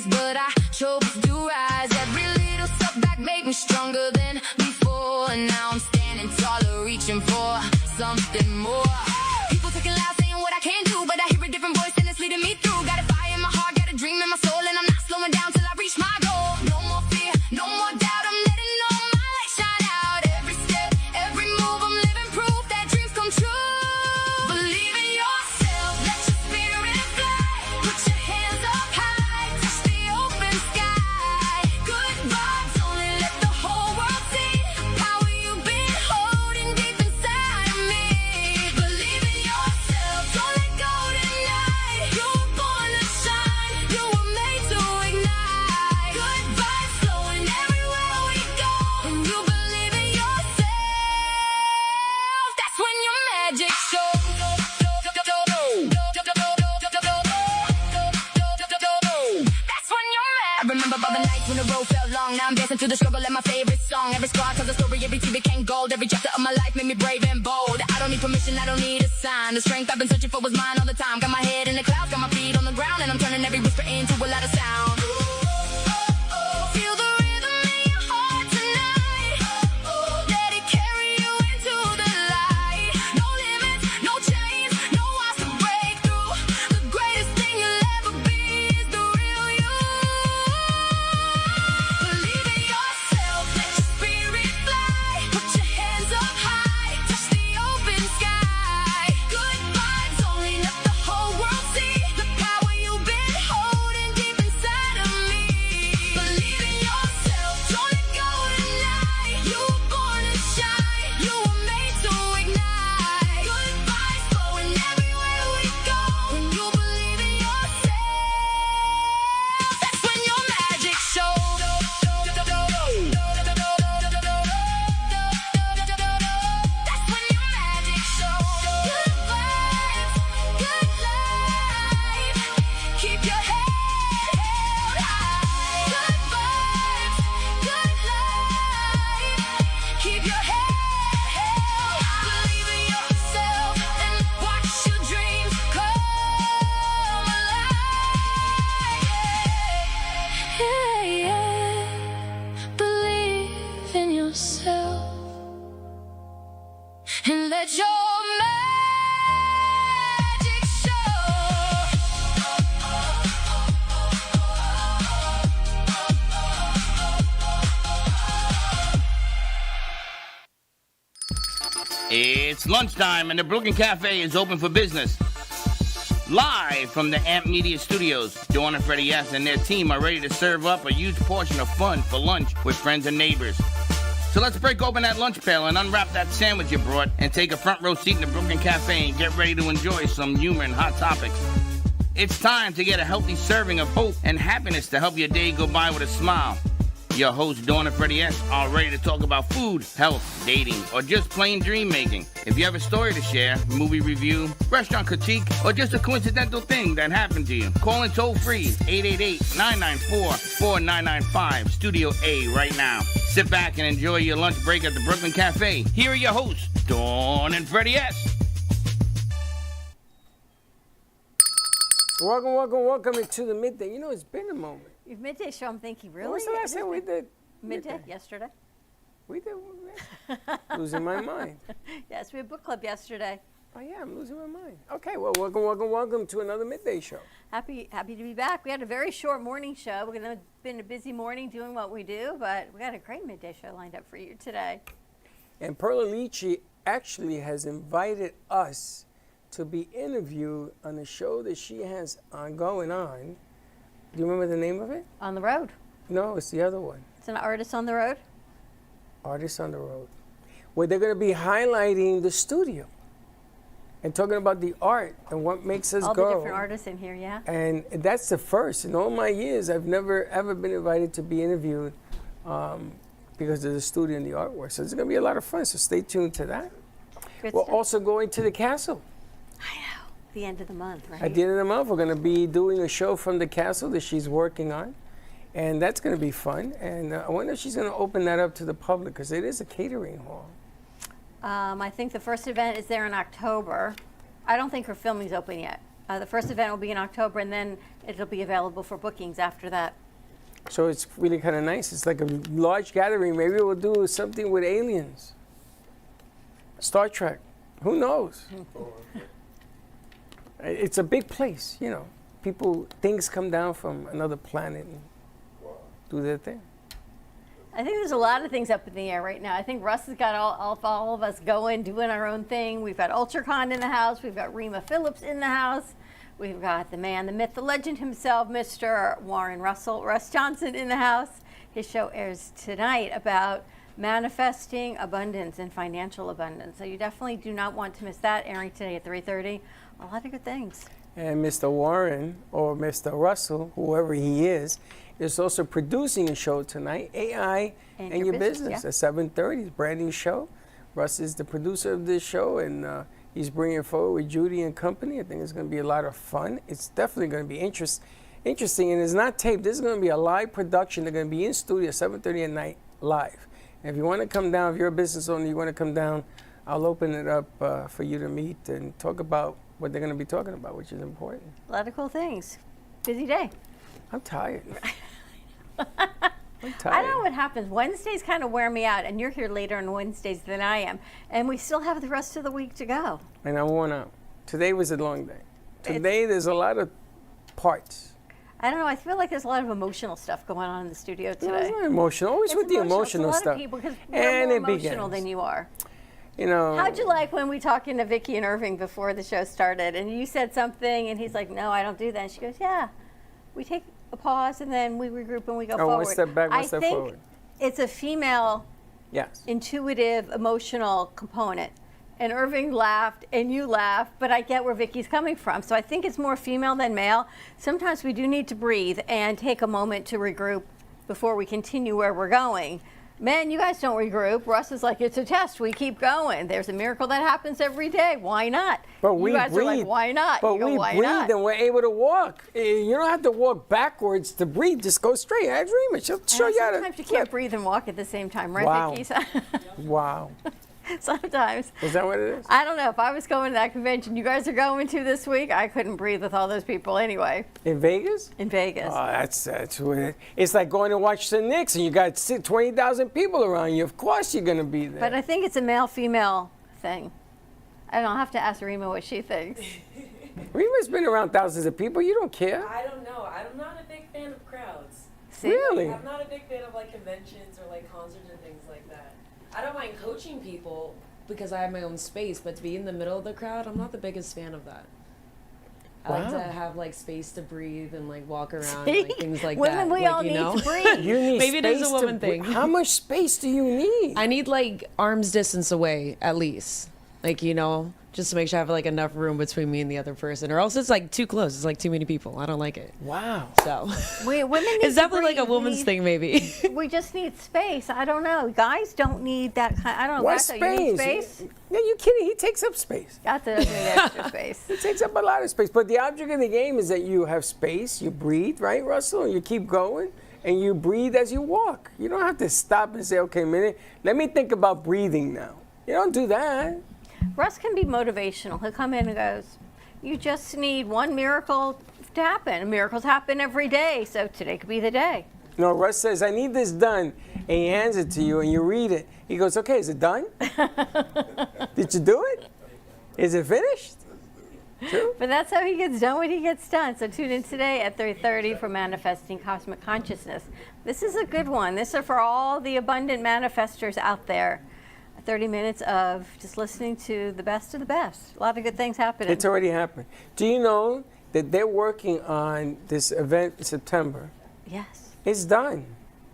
tears, but I chose to rise. Every little setback made me stronger than before, and now I'm standing taller, reaching for something more. People talking loud, saying what I can't do, but I hear a different voice and it's leading me through. Got a fire in my heart, got a dream in my soul, and I'm not slowing down till I reach my goal. No more fear, no more doubt, I'm letting all my light shine out. Every step, every move, I'm living proof that dreams come true. Believe in yourself, let your spirit fly. Put your hands up high, touch the open sky. Good vibes, only let the whole world see the power you've been holding deep inside of me. Believe in yourself, don't let go tonight. You were born to shine, you were made to ignite. Good vibes flowing everywhere we go. When you believe in yourself, that's when your magic shows. That's when you're mad. I remember all the nights when the road felt long. Now I'm dancing through the struggle like my favorite song. Every scar tells a story, every tear became gold. Every chapter of my life made me brave and bold. I don't need permission, I don't need a sign. The strength I've been searching for was mine all the time. Got my head in the clouds, got my feet on the ground, and I'm turning every whisper into a lot of sound. Feel the rhythm in your heart tonight. Let it carry you into the light. No limits, no chains, no walls to break through. The greatest thing you'll ever be is the real you. Believe in yourself, let your spirit fly. Put your hands up high, touch the open sky. Good vibes, only let the whole world see the power you've been holding deep inside of me. Believe in yourself, don't let go tonight. You were born to shine, you were made to ignite. Good vibes flowing everywhere we go. When you believe in yourself, that's when your magic shows. That's when your magic shows. Good vibes, good life. Keep your head held high. Good vibes, good life. Keep your head held high. Believe in yourself and watch your dreams come alive. Believe in yourself and let your magic show. It's lunchtime and the Brooklyn Cafe is open for business. Live from the Amp Media Studios, Dawn and Freddie S. and their team are ready to serve up a huge portion of fun for lunch with friends and neighbors. So let's break open that lunch pail and unwrap that sandwich you brought and take a front row seat in the Brooklyn Cafe and get ready to enjoy some humor and hot topics. It's time to get a healthy serving of hope and happiness to help your day go by with a smile. Your hosts, Dawn and Freddie S., are ready to talk about food, health, dating, or just plain dream making. If you have a story to share, movie review, restaurant critique, or just a coincidental thing that happened to you, call in toll free 888-994-4995, Studio A right now. Sit back and enjoy your lunch break at the Brooklyn Cafe. Here are your hosts, Dawn and Freddie S. Welcome into the midday. You know, it's been a moment. Your midday show, I'm thinking, really? When was the last time we did Midday? Yesterday? We did. Losing my mind. Yes, we had book club yesterday. Oh, yeah, I'm losing my mind. Okay, well, welcome to another midday show. Happy to be back. We had a very short morning show. We're going to have been a busy morning doing what we do, but we got a great midday show lined up for you today. And Perla Lici actually has invited us to be interviewed on a show that she has going on. Do you remember the name of it? On the Road. No, it's the other one. It's an Artist on the Road. Artists on the Road. Where they're going to be highlighting the studio and talking about the art and what makes us All go. the different artists in here, yeah. And that's the first. In all my years, I've never, ever been invited to be interviewed because of the studio and the artwork. So it's going to be a lot of fun, so stay tuned to that. Good We're stuff. also going to the castle. I know. The end of the month, right? At the end of the month, we're going to be doing a show from the castle that she's working on. And that's going to be fun. And I wonder if she's going to open that up to the public, because it is a catering hall. I think the first event is there in October. I don't think her filming's open yet. The first event will be in October, and then it'll be available for bookings after that. So it's really kind of nice. It's like a large gathering. Maybe we'll do something with aliens. Star Trek. Who knows? It's a big place, you know. Things come down from another planet and do their thing. I think there's a lot of things up in the air right now. I think Russ has got all of us going, doing our own thing. We've got UltraCon in the house. We've got Rima Phillips in the house. We've got the man, the myth, the legend himself, Mr. Warren Russ Johnson in the house. His show airs tonight about manifesting abundance and financial abundance. So you definitely do not want to miss that, airing today at 3:30. A lot of good things. And Mr. Warren, or Mr. Russell, whoever he is also producing a show tonight, AI and Your Business, yeah. at 7:30. It's a brand new show. Russ is the producer of this show, and he's bringing it forward with Judy and company. I think it's going to be a lot of fun. It's definitely going to be interesting, and it's not taped. This is going to be a live production. They're going to be in studio at 7:30 at night, live. And if you want to come down, if you're a business owner, you want to come down, I'll open it up for you to meet and talk about what they're going to be talking about, which is important. A lot of cool things. Busy day. I'm tired. I'm I tired. don't know what happens. Wednesdays kind of wear me out, and you're here later on Wednesdays than I am. And we still have the rest of the week to go. And I'm worn out. Today was a long day. Today there's a lot of parts. I don't know. I feel like there's a lot of emotional stuff going on in the studio No, today. it's not emotional. Always It's with the emotional It's a stuff. lot of people, because we're And more it emotional begins. than you are. You know. How'd you like when we talking to Vicki and Irving before the show started, and you said something, and he's like, "No, I don't do that." And she goes, "Yeah, we take a pause and then we regroup and we go forward." One step back, one step I think forward. it's a female Yes. intuitive, emotional component. And Irving laughed and you laughed, but I get where Vicky's coming from. So I think it's more female than male. Sometimes we do need to breathe and take a moment to regroup before we continue where we're going. Men, you guys don't regroup. Russ is like, it's a test. We keep going. There's a miracle that happens every day. Why not? But we you guys breathe. are like, why not? But You go, we why breathe not? and we're able to walk. You don't have to walk backwards to breathe. Just go straight. Ask Rima. She'll show you how to. Sometimes you can't breathe and walk at the same time, right, Wow. Vicky? Wow. Sometimes. Is that what it is? I don't know. If I was going to that convention you guys are going to this week, I couldn't breathe with all those people anyway. In Vegas? In Vegas. Oh, that's what it's like going to watch the Knicks and you got 20,000 people around you. Of course you're going to be there. But I think it's a male-female thing. I don't know, I'll have to ask Rima what she thinks. Rima's been around thousands of people. You don't care. I don't know. I'm not a big fan of crowds. See? Really? I'm not a big fan of like conventions or like concerts and things like that. I don't mind coaching people because I have my own space, but to be in the middle of the crowd, I'm not the biggest fan of that. I like to have like space to breathe and like walk around and like, things like Women, that. we like, all you need know? to breathe. You need Maybe it is a space to woman breathe. thing. How much space do you need? I need like arm's distance away at least. Like, you know, just to make sure I have like enough room between me and the other person, or else it's like too close. It's like too many people. I don't like it. Wow. So Women need it's to definitely like a breathe. We woman's need- thing, maybe. We just need space. I don't know. Guys don't need that kind. I don't know. What Gato, you need space? space? Yeah, you kidding? He takes up space. Gato doesn't need extra space. It takes up a lot of space. But the object of the game is that you have space, you breathe, right, Russell? And you keep going, and you breathe as you walk. You don't have to stop and say, okay, a minute, let me think about breathing now. You don't do that. Russ can be motivational. He'll come in and goes, you just need one miracle to happen. Miracles happen every day, so today could be the day. No, Russ says, I need this done. And he hands it to you, and you read it. He goes, okay, is it done? Did you do it? Is it finished? True. But that's how he gets done what he gets done. So tune in today at 3:30 for Manifesting Cosmic Consciousness. This is a good one. This is for all the abundant manifestors out there. 30 minutes of just listening to the best of the best. A lot of good things happening. It's already happened. Do you know that they're working on this event in September? Yes. It's done.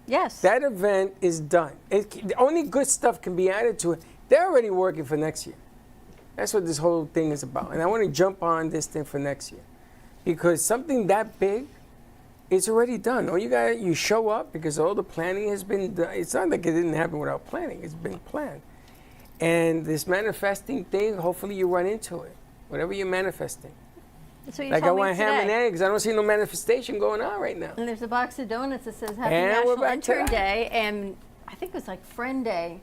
Yes. That event is done. The only good stuff can be added to it. They're already working for next year. That's what this whole thing is about. And I want to jump on this thing for next year. Because something that big, it's already done. All you show up because all the planning has been done. It's not like it didn't happen without planning. It's been planned. And this manifesting thing, hopefully you run into it. Whatever you're manifesting. That's what you Like I told me want ham and today. eggs. I don't see no manifestation going on right now. And there's a box of donuts that says Happy And we're National back to Intern that. Day, and I think it was like Friend Day.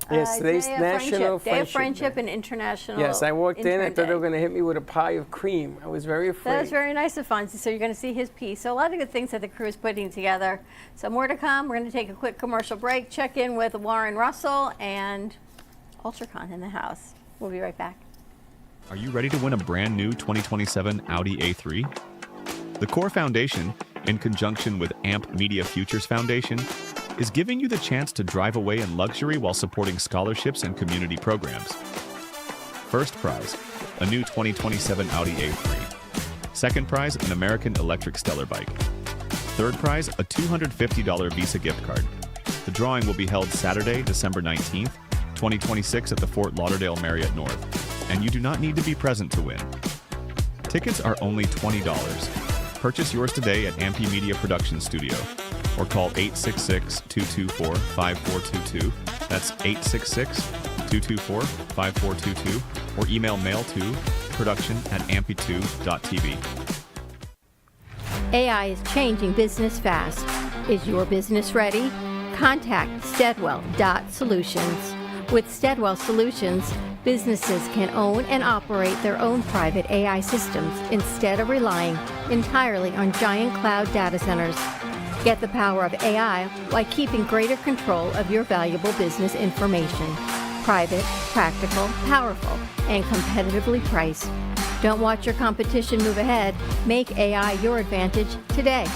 Yes, today's Day of National Day of Friendship Friendship Day. and International. Yes, I walked in. I Intern thought they were Day. going to hit me with a pie of cream. I was very afraid. That was very nice of Fonzie. So you're going to see his piece. So a lot of good things that the crew is putting together. So more to come. We're going to take a quick commercial break, check in with Warren Russell and UltraCon in the house. We'll be right back. Are you ready to win a brand new 2027 Audi A3? The Core Foundation, in conjunction with AMP Media Futures Foundation, is giving you the chance to drive away in luxury while supporting scholarships and community programs. First prize, a new 2027 Audi A3. Second prize, an American Electric Stellar bike. Third prize, a $250 Visa gift card. The drawing will be held Saturday, December 19th, 2026 at the Fort Lauderdale Marriott North, and you do not need to be present to win. Tickets are only $20. Purchase yours today at Ampy Media Production Studio or call 866-224-5422. That's 866-224-5422 or email mail to production@ampy2.tv. AI is changing business fast. Is your business ready? Contact Steadwell.Solutions. With Steadwell Solutions, businesses can own and operate their own private AI systems instead of relying entirely on giant cloud data centers. Get the power of AI while keeping greater control of your valuable business information. Private, practical, powerful, and competitively priced. Don't watch your competition move ahead. Make AI your advantage today.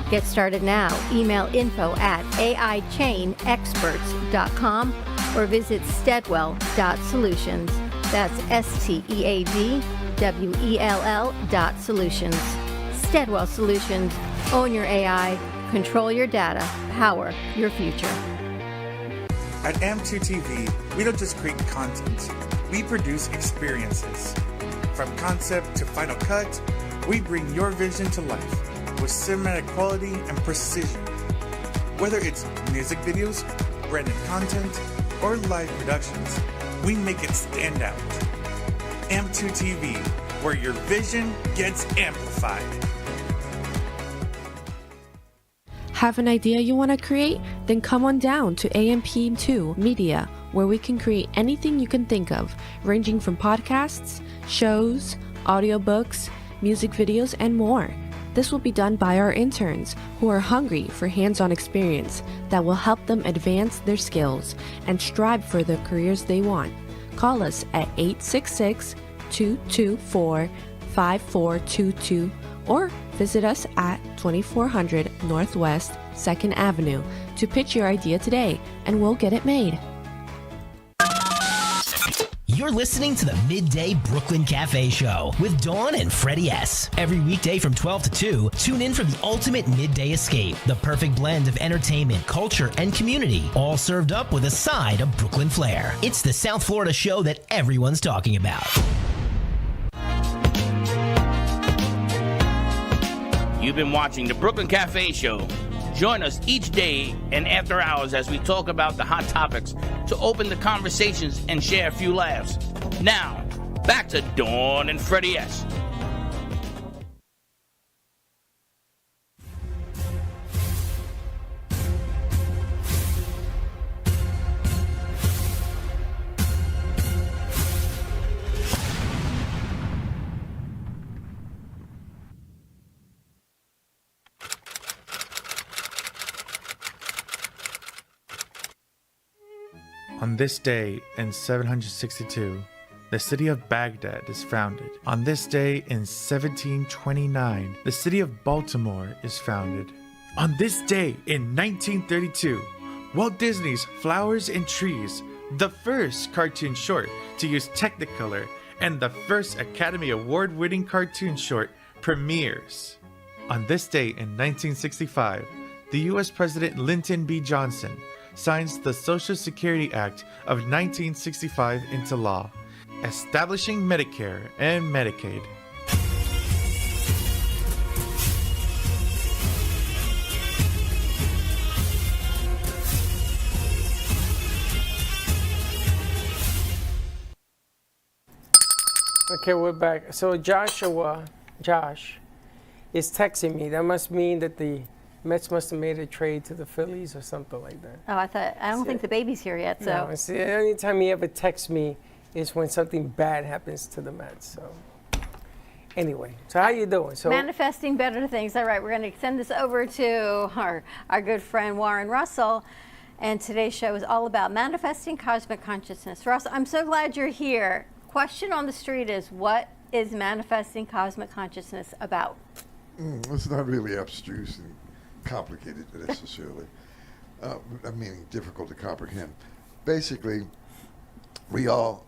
Get started now. Email info@aichainexperts.com or visit Steadwell.Solutions. That's STEADWELL.Solutions. Steadwell Solutions. Own your AI, control your data, power your future. At AM2TV, we don't just create content, we produce experiences. From concept to final cut, we bring your vision to life with cinematic quality and precision. Whether it's music videos, branded content, or live productions, we make it stand out. AM2TV, where your vision gets amplified. Have an idea you want to create? Then come on down to AMP2 Media, where we can create anything you can think of, ranging from podcasts, shows, audiobooks, music videos, and more. This will be done by our interns who are hungry for hands-on experience that will help them advance their skills and strive for the careers they want. Call us at 866-224-5422 or visit us at 2400 Northwest 2nd Avenue to pitch your idea today, and we'll get it made. You're listening to the Midday Brooklyn Cafe Show with Dawn and Freddie S. Every weekday from 12 to 2, tune in for the ultimate midday escape. The perfect blend of entertainment, culture, and community, all served up with a side of Brooklyn flair. It's the South Florida show that everyone's talking about. You've been watching the Brooklyn Cafe Show. Join us each day and after hours as we talk about the hot topics to open the conversations and share a few laughs. Now, back to Dawn and Freddie S. On this day in 762, the city of Baghdad is founded. On this day in 1729, the city of Baltimore is founded. On this day in 1932, Walt Disney's Flowers and Trees, the first cartoon short to use Technicolor and the first Academy Award-winning cartoon short, premieres. On this day in 1965, the U.S. President Lyndon B. Johnson signs the Social Security Act of 1965 into law, establishing Medicare and Medicaid. Okay, we're back. So Josh is texting me. That must mean that the Mets must have made a trade to the Phillies or something like that. Oh, I don't think the baby's here yet, so. No, see, anytime he ever texts me is when something bad happens to the Mets. So anyway, so how you doing? So Manifesting better things. All right, we're going to send this over to our good friend Warren Russell. And today's show is all about manifesting cosmic consciousness. Russ, I'm so glad you're here. Question on the street is, what is manifesting cosmic consciousness about? It's not really abstruse and complicated necessarily. I mean, difficult to comprehend. Basically, we all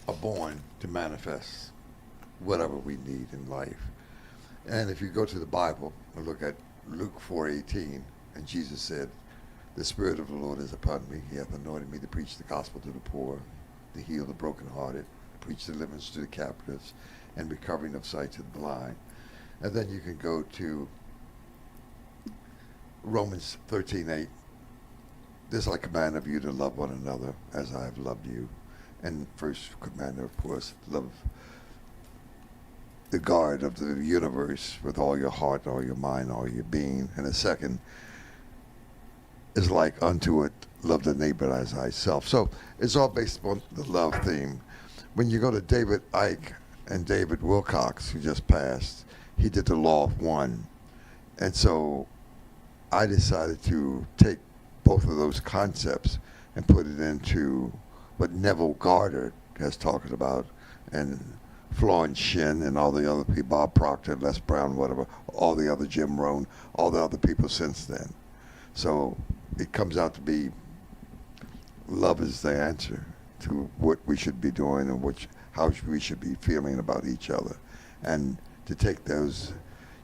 are born to manifest whatever we need in life. And if you go to the Bible and look at Luke 4:18, and Jesus said, "The Spirit of the Lord is upon me. He hath anointed me to preach the gospel to the poor, to heal the brokenhearted, to preach deliverance to the captives, and recovering of sight to the blind." And then you can go to Romans 13:8. "This I command of you, to love one another as I have loved you." And first commandment, of course, love the God of the universe with all your heart, all your mind, all your being. And the second is like unto it, love the neighbor as thyself. So it's all based on the love theme. When you go to David Icke and David Wilcox, who just passed, he did the Law of One. And so I decided to take both of those concepts and put it into what Neville Goddard has talked about, and Florence Shin and all the other people, Bob Proctor, Les Brown, whatever, all the other, Jim Rohn, all the other people since then. So it comes out to be love is the answer to what we should be doing and how we should be feeling about each other. And to take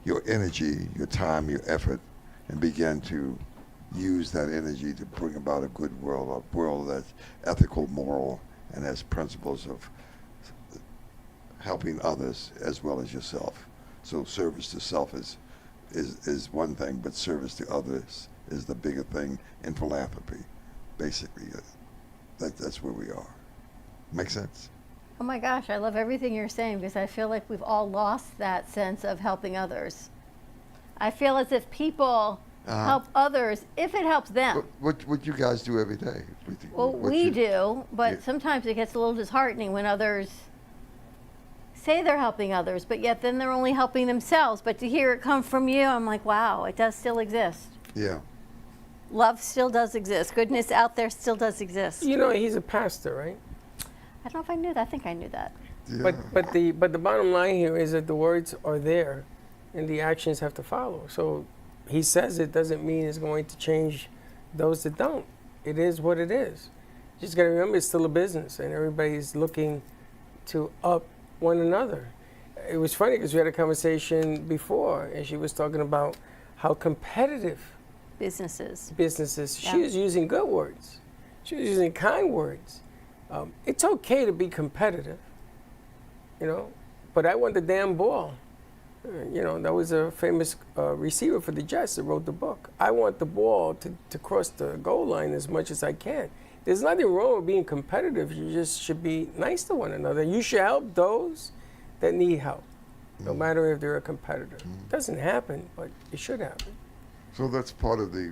your energy, your time, your effort, and begin to use that energy to bring about a good world, a world that's ethical, moral, and has principles of helping others as well as yourself. So service to self is one thing, but service to others is the bigger thing in philanthropy. Basically, that's where we are. Make sense? Oh my gosh, I love everything you're saying, because I feel like we've all lost that sense of helping others. I feel as if people help others if it helps them. What you guys do every day? Well, we do, but sometimes it gets a little disheartening when others say they're helping others, but yet then they're only helping themselves. But to hear it come from you, I'm like, wow, it does still exist. Yeah. Love still does exist. Goodness out there still does exist. you know he's a pastor, right? I don't know if I knew that. I think I knew that. Yeah. But the bottom line here is that the words are there, and the actions have to follow. So he says it doesn't mean it's going to change those that don't. It is what it is. Just got to remember, it's still a business, and everybody's looking to up one another. It was funny because we had a conversation before, and she was talking about how competitive Businesses. She Yeah. was using good words. She was using kind words. It's okay to be competitive, but I want the damn ball. That was a famous receiver for the Jets that wrote the book. I want the ball to cross the goal line as much as I can. There's nothing wrong with being competitive. You just should be nice to one another. You should help those that need help, no matter if they're a competitor. It doesn't happen, but it should happen. So that's part of the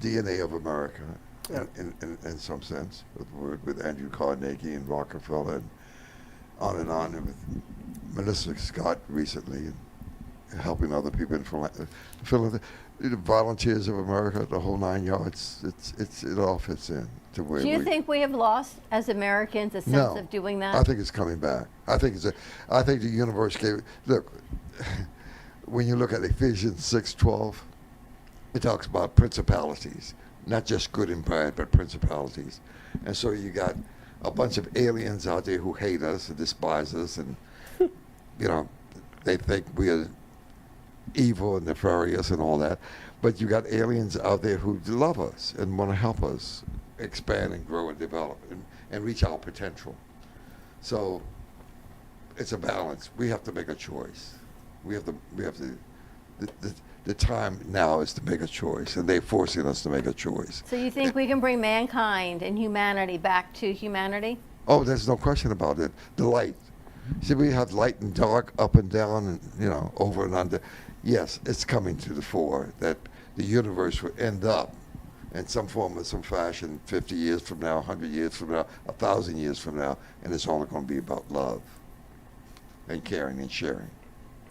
DNA of America, Yeah. in some sense, with Andrew Carnegie and Rockefeller and on, and with Melissa Scott recently, and helping other people in Philadelphia. The Volunteers of America, the whole 9 yards. It all fits in to where. Do you think we have lost as Americans a sense of doing that? I think it's coming back. I think the universe gave. Look, when you look at Ephesians 6:12, it talks about principalities, not just good and bad, but principalities. And so you got a bunch of aliens out there who hate us and despise us, and they think we are evil and nefarious and all that. But you got aliens out there who love us and want to help us expand and grow and develop and reach our potential. So it's a balance. We have to make a choice. The time now is to make a choice, and they're forcing us to make a choice. So you think we can bring mankind and humanity back to humanity? Oh, there's no question about it. The light. See, we have light and dark, up and down, and over and under. Yes, it's coming to the fore that the universe will end up in some form or some fashion 50 years from now, 100 years from now, 1,000 years from now, and it's all going to be about love and caring and sharing.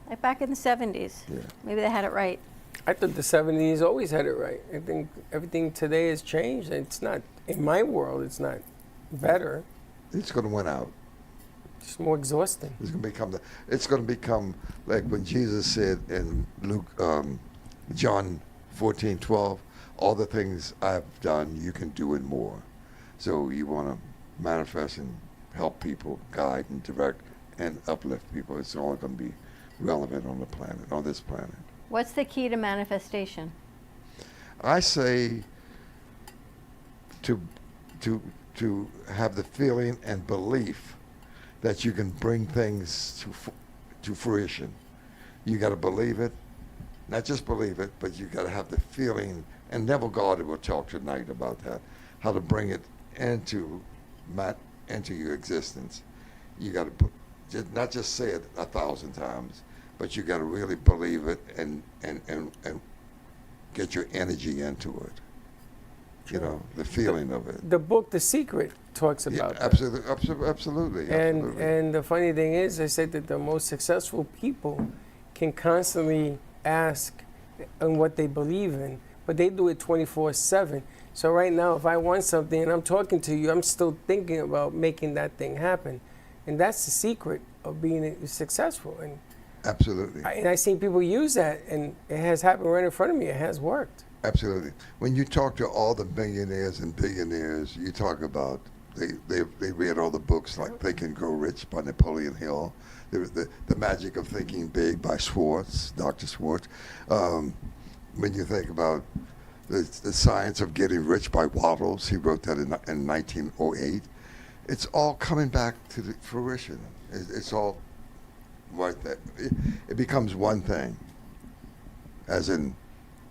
Like back in the 70s. Yeah. Maybe they had it right. I thought the 70s always had it right. I think everything today has changed. It's not, in my world, it's not better. It's going to win out. It's more exhausting. It's going to become like when Jesus said in John 14:12, all the things I've done, you can do and more. So you want to manifest and help people, guide and direct and uplift people. It's all going to be relevant on the planet, on this planet. What's the key to manifestation? I say to have the feeling and belief that you can bring things to fruition. You got to believe it, not just believe it, but you got to have the feeling. And Neville Goddard will talk tonight about that, how to bring it into your existence. You got to not just say it 1,000 times, but you got to really believe it and get your energy into it. You know, the feeling of it. The book, The Secret, talks about that. Absolutely. And the funny thing is, I said that the most successful people can constantly ask on what they believe in, but they do it 24/7. So right now, if I want something and I'm talking to you, I'm still thinking about making that thing happen. And that's the secret of being successful. And absolutely. I seen people use that, and it has happened right in front of me. It has worked. Absolutely. When you talk to all the millionaires and billionaires, you talk about they read all the books like Think and Grow Rich by Napoleon Hill. There was the Magic of Thinking Big by Schwartz, Dr. Schwartz. When you think about the Science of Getting Rich by Wattles, he wrote that in 1908. It's all coming back to the fruition. It's all right there. It becomes one thing. As in,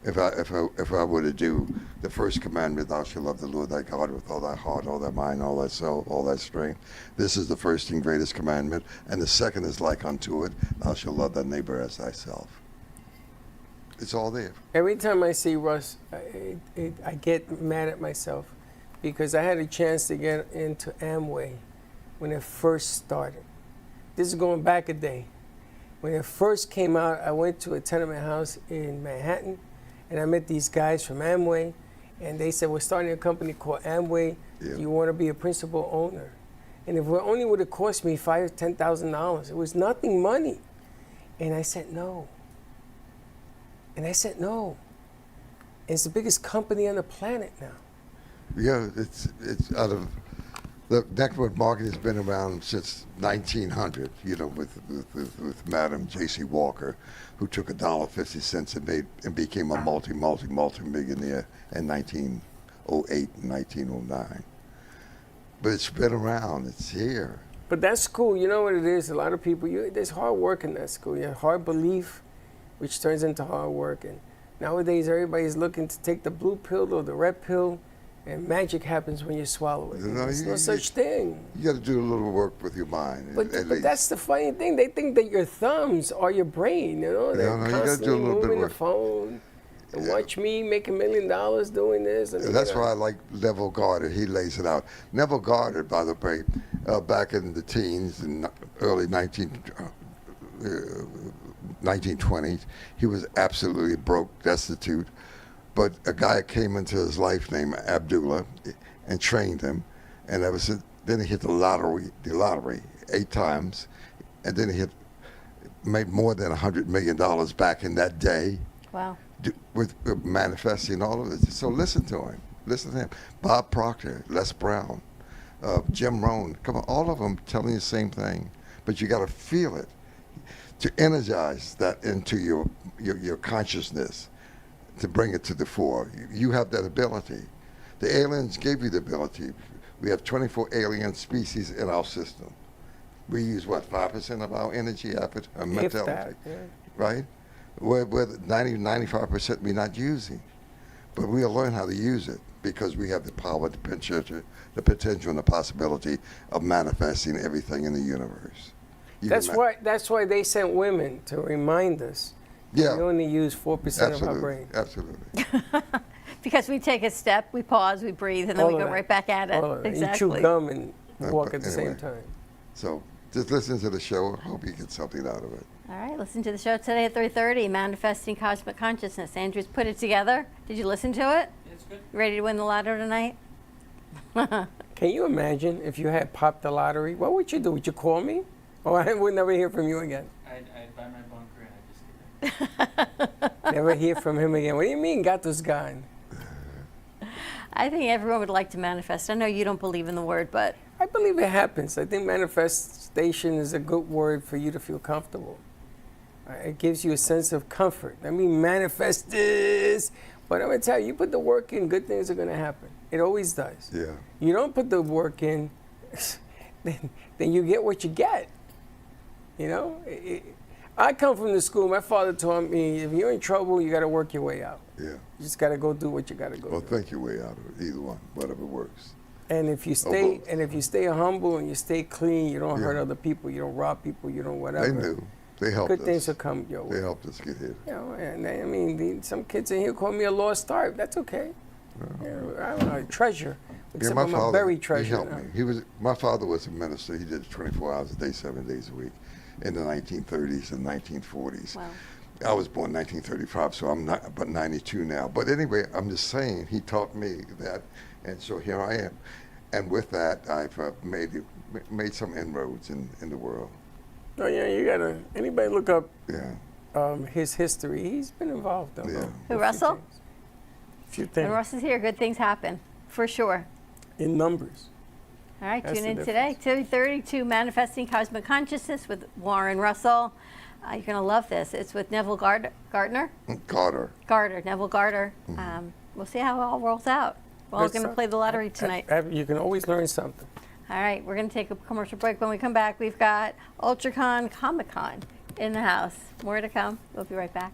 if I were to do the first commandment, thou shalt love the Lord thy God with all thy heart, all thy mind, all thy soul, all thy strength. This is the first and greatest commandment, and the second is like unto it, thou shalt love thy neighbor as thyself. It's all there. Every time I see Russ, I get mad at myself because I had a chance to get into Amway when it first started. This is going back a day. When it first came out, I went to a tenement house in Manhattan, and I met these guys from Amway, and they said, we're starting a company called Amway. Yeah. Do you want to be a principal owner? And if it only would have cost me $5,000, $10,000, it was nothing money. And I said, no. And I said, no. It's the biggest company on the planet now. Yeah, it's out of the network market has been around since 1900. You know, with Madam J.C. Walker, who took $1.50 and became a multi-millionaire in 1908 and 1909. But it's been around. It's here. But that school, you know what it is? A lot of people, there's hard work in that school. You have hard belief, which turns into hard work. And nowadays, everybody's looking to take the blue pill or the red pill, and magic happens when you swallow it. There's no such thing. You got to do a little work with your mind. But that's the funny thing. They think that your thumbs are your brain. You know, they're constantly moving the phone. And watch me make $1 million doing this. And that's why I like Neville Goddard. He lays it out. Neville Goddard, by the way, back in the teens and early 1920s, he was absolutely broke, destitute. But a guy came into his life named Abdullah and trained him, and then he hit the lottery 8 times, and then he made more than $100 million back in that day. Wow. With manifesting all of it. So listen to him. Bob Proctor, Les Brown, Jim Rohn. Come on, all of them telling the same thing, but you got to feel it to energize that into your consciousness, to bring it to the fore. You have that ability. The aliens gave you the ability. We have 24 alien species in our system. We use, 5% of our energy, effort, and mentality, that, yeah. right? We're 95% we're not using. But we'll learn how to use it because we have the power, the potential, and the possibility of manifesting everything in the universe. That's why they sent women to remind us Yeah. We only use 4% of our brain. Absolutely. Because we take a step, we pause, we breathe, and then All we of go that. right back at it. All of that. You Exactly. chew gum and walk But at the same anyway. time. So just listen to the show. Hope you get something out of it. All right, listen to the show today at 3:30, Manifesting Cosmic Consciousness. Andrew's put it together. Did you listen to it? It's good. You ready to win the lotto tonight? Can you imagine if you had popped the lottery? What would you do? Would you call me? Or I would never hear from you again. I'd buy my bunker and I'd just get it. Never hear from him again. What do you mean, Gato's gone? I think everyone would like to manifest. I know you don't believe in the word, but I believe it happens. I think manifestation is a good word for you to feel comfortable. It gives you a sense of comfort. I mean, manifest this. But I'm going to tell you, you put the work in, good things are going to happen. It always does. Yeah. You don't put the work in, then you get what you get. You know? I come from the school, my father taught me, if you're in trouble, you got to work your way out. Yeah. You just got to go do what you got to go Well, do. think your way out of it. Either one, whatever works. And if you stay humble and you stay clean, you don't hurt other people, you don't rob people, you don't whatever. They knew. They helped us. Good things will come your way. They helped us get here. You know, and I mean, some kids in here call me a lost art. That's okay. You know, I don't know, a treasure. Except I'm a buried treasure. He helped now. me. My father was a minister. He did 24 hours a day, 7 days a week in the 1930s and 1940s. wow. I was born 1935, so I'm not but 92 now. But anyway, I'm just saying he taught me that, and so here I am. And with that, I've made some inroads in the world. Oh yeah, you gotta. Anybody look up Yeah. his history? He's been involved. Yeah. Who, Russell? A few When things Russ is here, good things happen, for sure. in numbers. All right, That's tune the in today, 2:30 to Manifesting Cosmic Consciousness with Warren Russell. You're going to love this. It's with Neville Gardner. Neville Garter. We'll see how it all rolls out. We're all Good going to stuff. play the lottery tonight. You can always learn something. All right, we're going to take a commercial break. When we come back, we've got UltraCon Comic Con in the house. More to come. We'll be right back.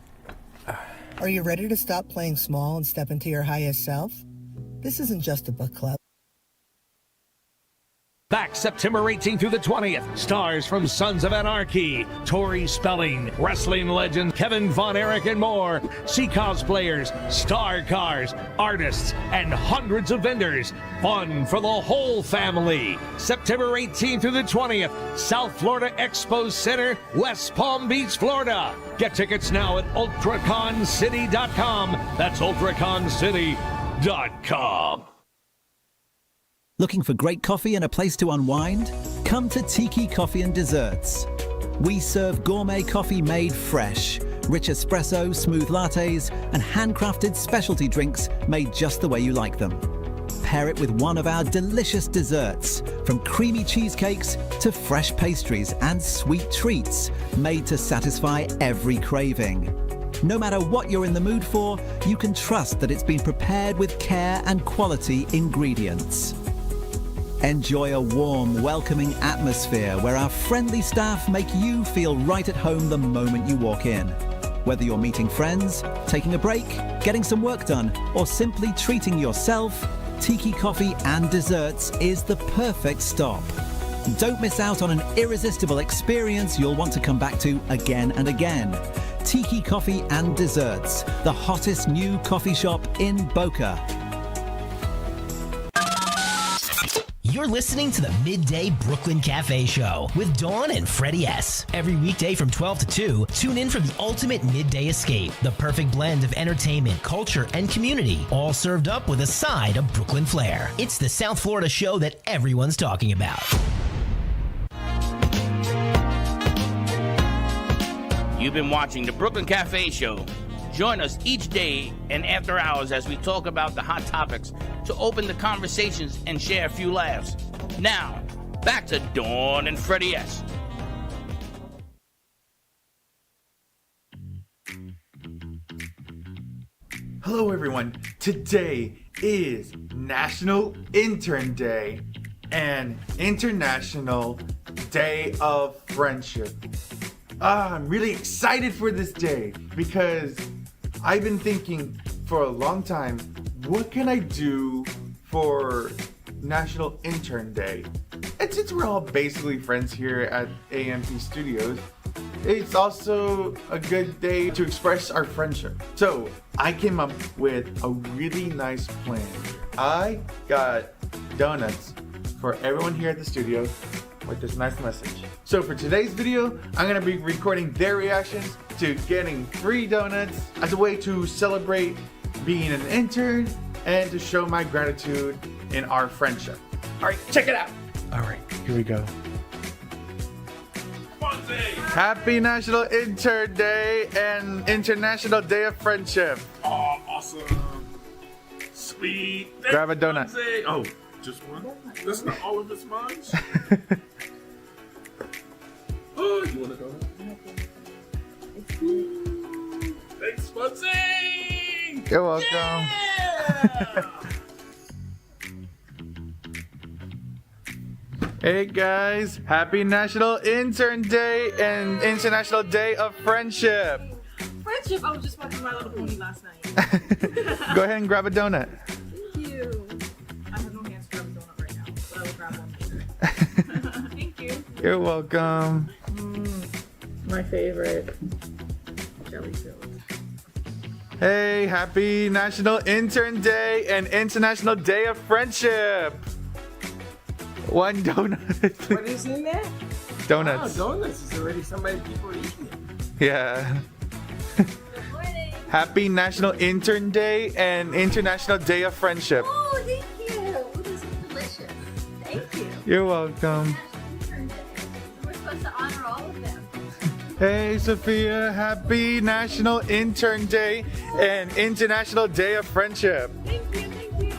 Are you ready to stop playing small and step into your highest self? This isn't just a book club. Back September 18th through the 20th, stars from Sons of Anarchy, Tori Spelling, wrestling legend Kevin Von Erich, and more. See cosplayers, star cars, artists, and hundreds of vendors. Fun for the whole family. September 18th through the 20th, South Florida Expo Center, West Palm Beach, Florida. Get tickets now at ultraconcity.com. That's ultraconcity.com. Looking for great coffee and a place to unwind? Come to Tiki Coffee and Desserts. We serve gourmet coffee made fresh, rich espresso, smooth lattes, and handcrafted specialty drinks made just the way you like them. Pair it with one of our delicious desserts, from creamy cheesecakes to fresh pastries and sweet treats made to satisfy every craving. No matter what you're in the mood for, you can trust that it's been prepared with care and quality ingredients. Enjoy a warm, welcoming atmosphere where our friendly staff make you feel right at home the moment you walk in. Whether you're meeting friends, taking a break, getting some work done, or simply treating yourself, Tiki Coffee and Desserts is the perfect stop. Don't miss out on an irresistible experience you'll want to come back to again and again. Tiki Coffee and Desserts, the hottest new coffee shop in Boca. You're listening to the Midday Brooklyn Cafe Show with Dawn and Freddie S. Every weekday from 12 to 2, tune in for the ultimate midday escape. The perfect blend of entertainment, culture, and community, all served up with a side of Brooklyn flair. It's the South Florida show that everyone's talking about. You've been watching the Brooklyn Cafe Show. Join us each day and after hours as we talk about the hot topics to open the conversations and share a few laughs. Now, back to Dawn and Freddie S. Hello, everyone. Today is National Intern Day and International Day of Friendship. I'm really excited for this day because I've been thinking for a long time, what can I do for National Intern Day? And since we're all basically friends here at AMP Studios, it's also a good day to express our friendship. So I came up with a really nice plan. I got donuts for everyone here at the studio with this nice message. So for today's video, I'm gonna be recording their reactions to getting free donuts as a way to celebrate being an intern and to show my gratitude in our friendship. All right, check it out. All right, here we go. Happy National Intern Day and International Day of Friendship. Oh, awesome. Sweet. Grab a donut. Fonzie. Oh, just one? That's not all of the sponge? Oh, you want a donut? Thanks, Fonzie. You're welcome. Yeah! Hey guys, happy National Intern Day and International Day of Friendship. Friendship, I was just watching My Little Pony last night. Go ahead and grab a donut. Thank you. I have no hands to grab a donut right now, so I will grab one. Thank you. You're welcome. My favorite. Jelly filled. Hey, happy National Intern Day and International Day of Friendship. One donut. What is in there? Donuts. Wow, donuts. It's already people eating it. Yeah. Happy National Intern Day and International Day of Friendship. Oh, thank you. Oh, this is delicious. Thank you. You're welcome. We're supposed to honor all of them. Hey, Sophia. Happy National Intern Day and International Day of Friendship. Thank you, thank you.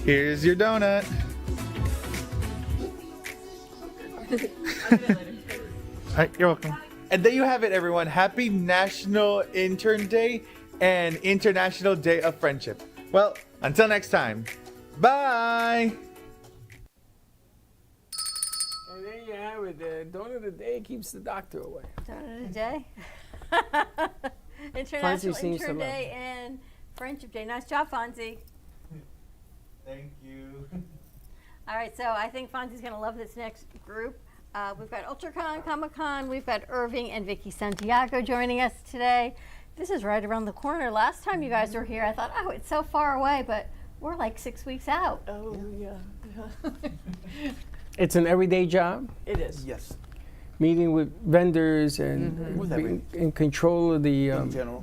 Here's your donut. All right, you're welcome. And there you have it, everyone. Happy National Intern Day and International Day of Friendship. Well, until next time, bye. And there you have it. The donut of the day keeps the doctor away. Donut of the day. Fonzie International seems to Intern love Day and Friendship Day. Nice job, Fonzie. Thank you. All right, so I think Fonzie's going to love this next group. We've got UltraCon, Comic-Con. We've got Irving and Vicky Santiago joining us today. This is right around the corner. Last time you guys were here, I thought, oh, it's so far away, but we're like 6 weeks out. Oh, yeah. It's an everyday job. It is. Yes. Meeting with vendors and being in control of the. In general.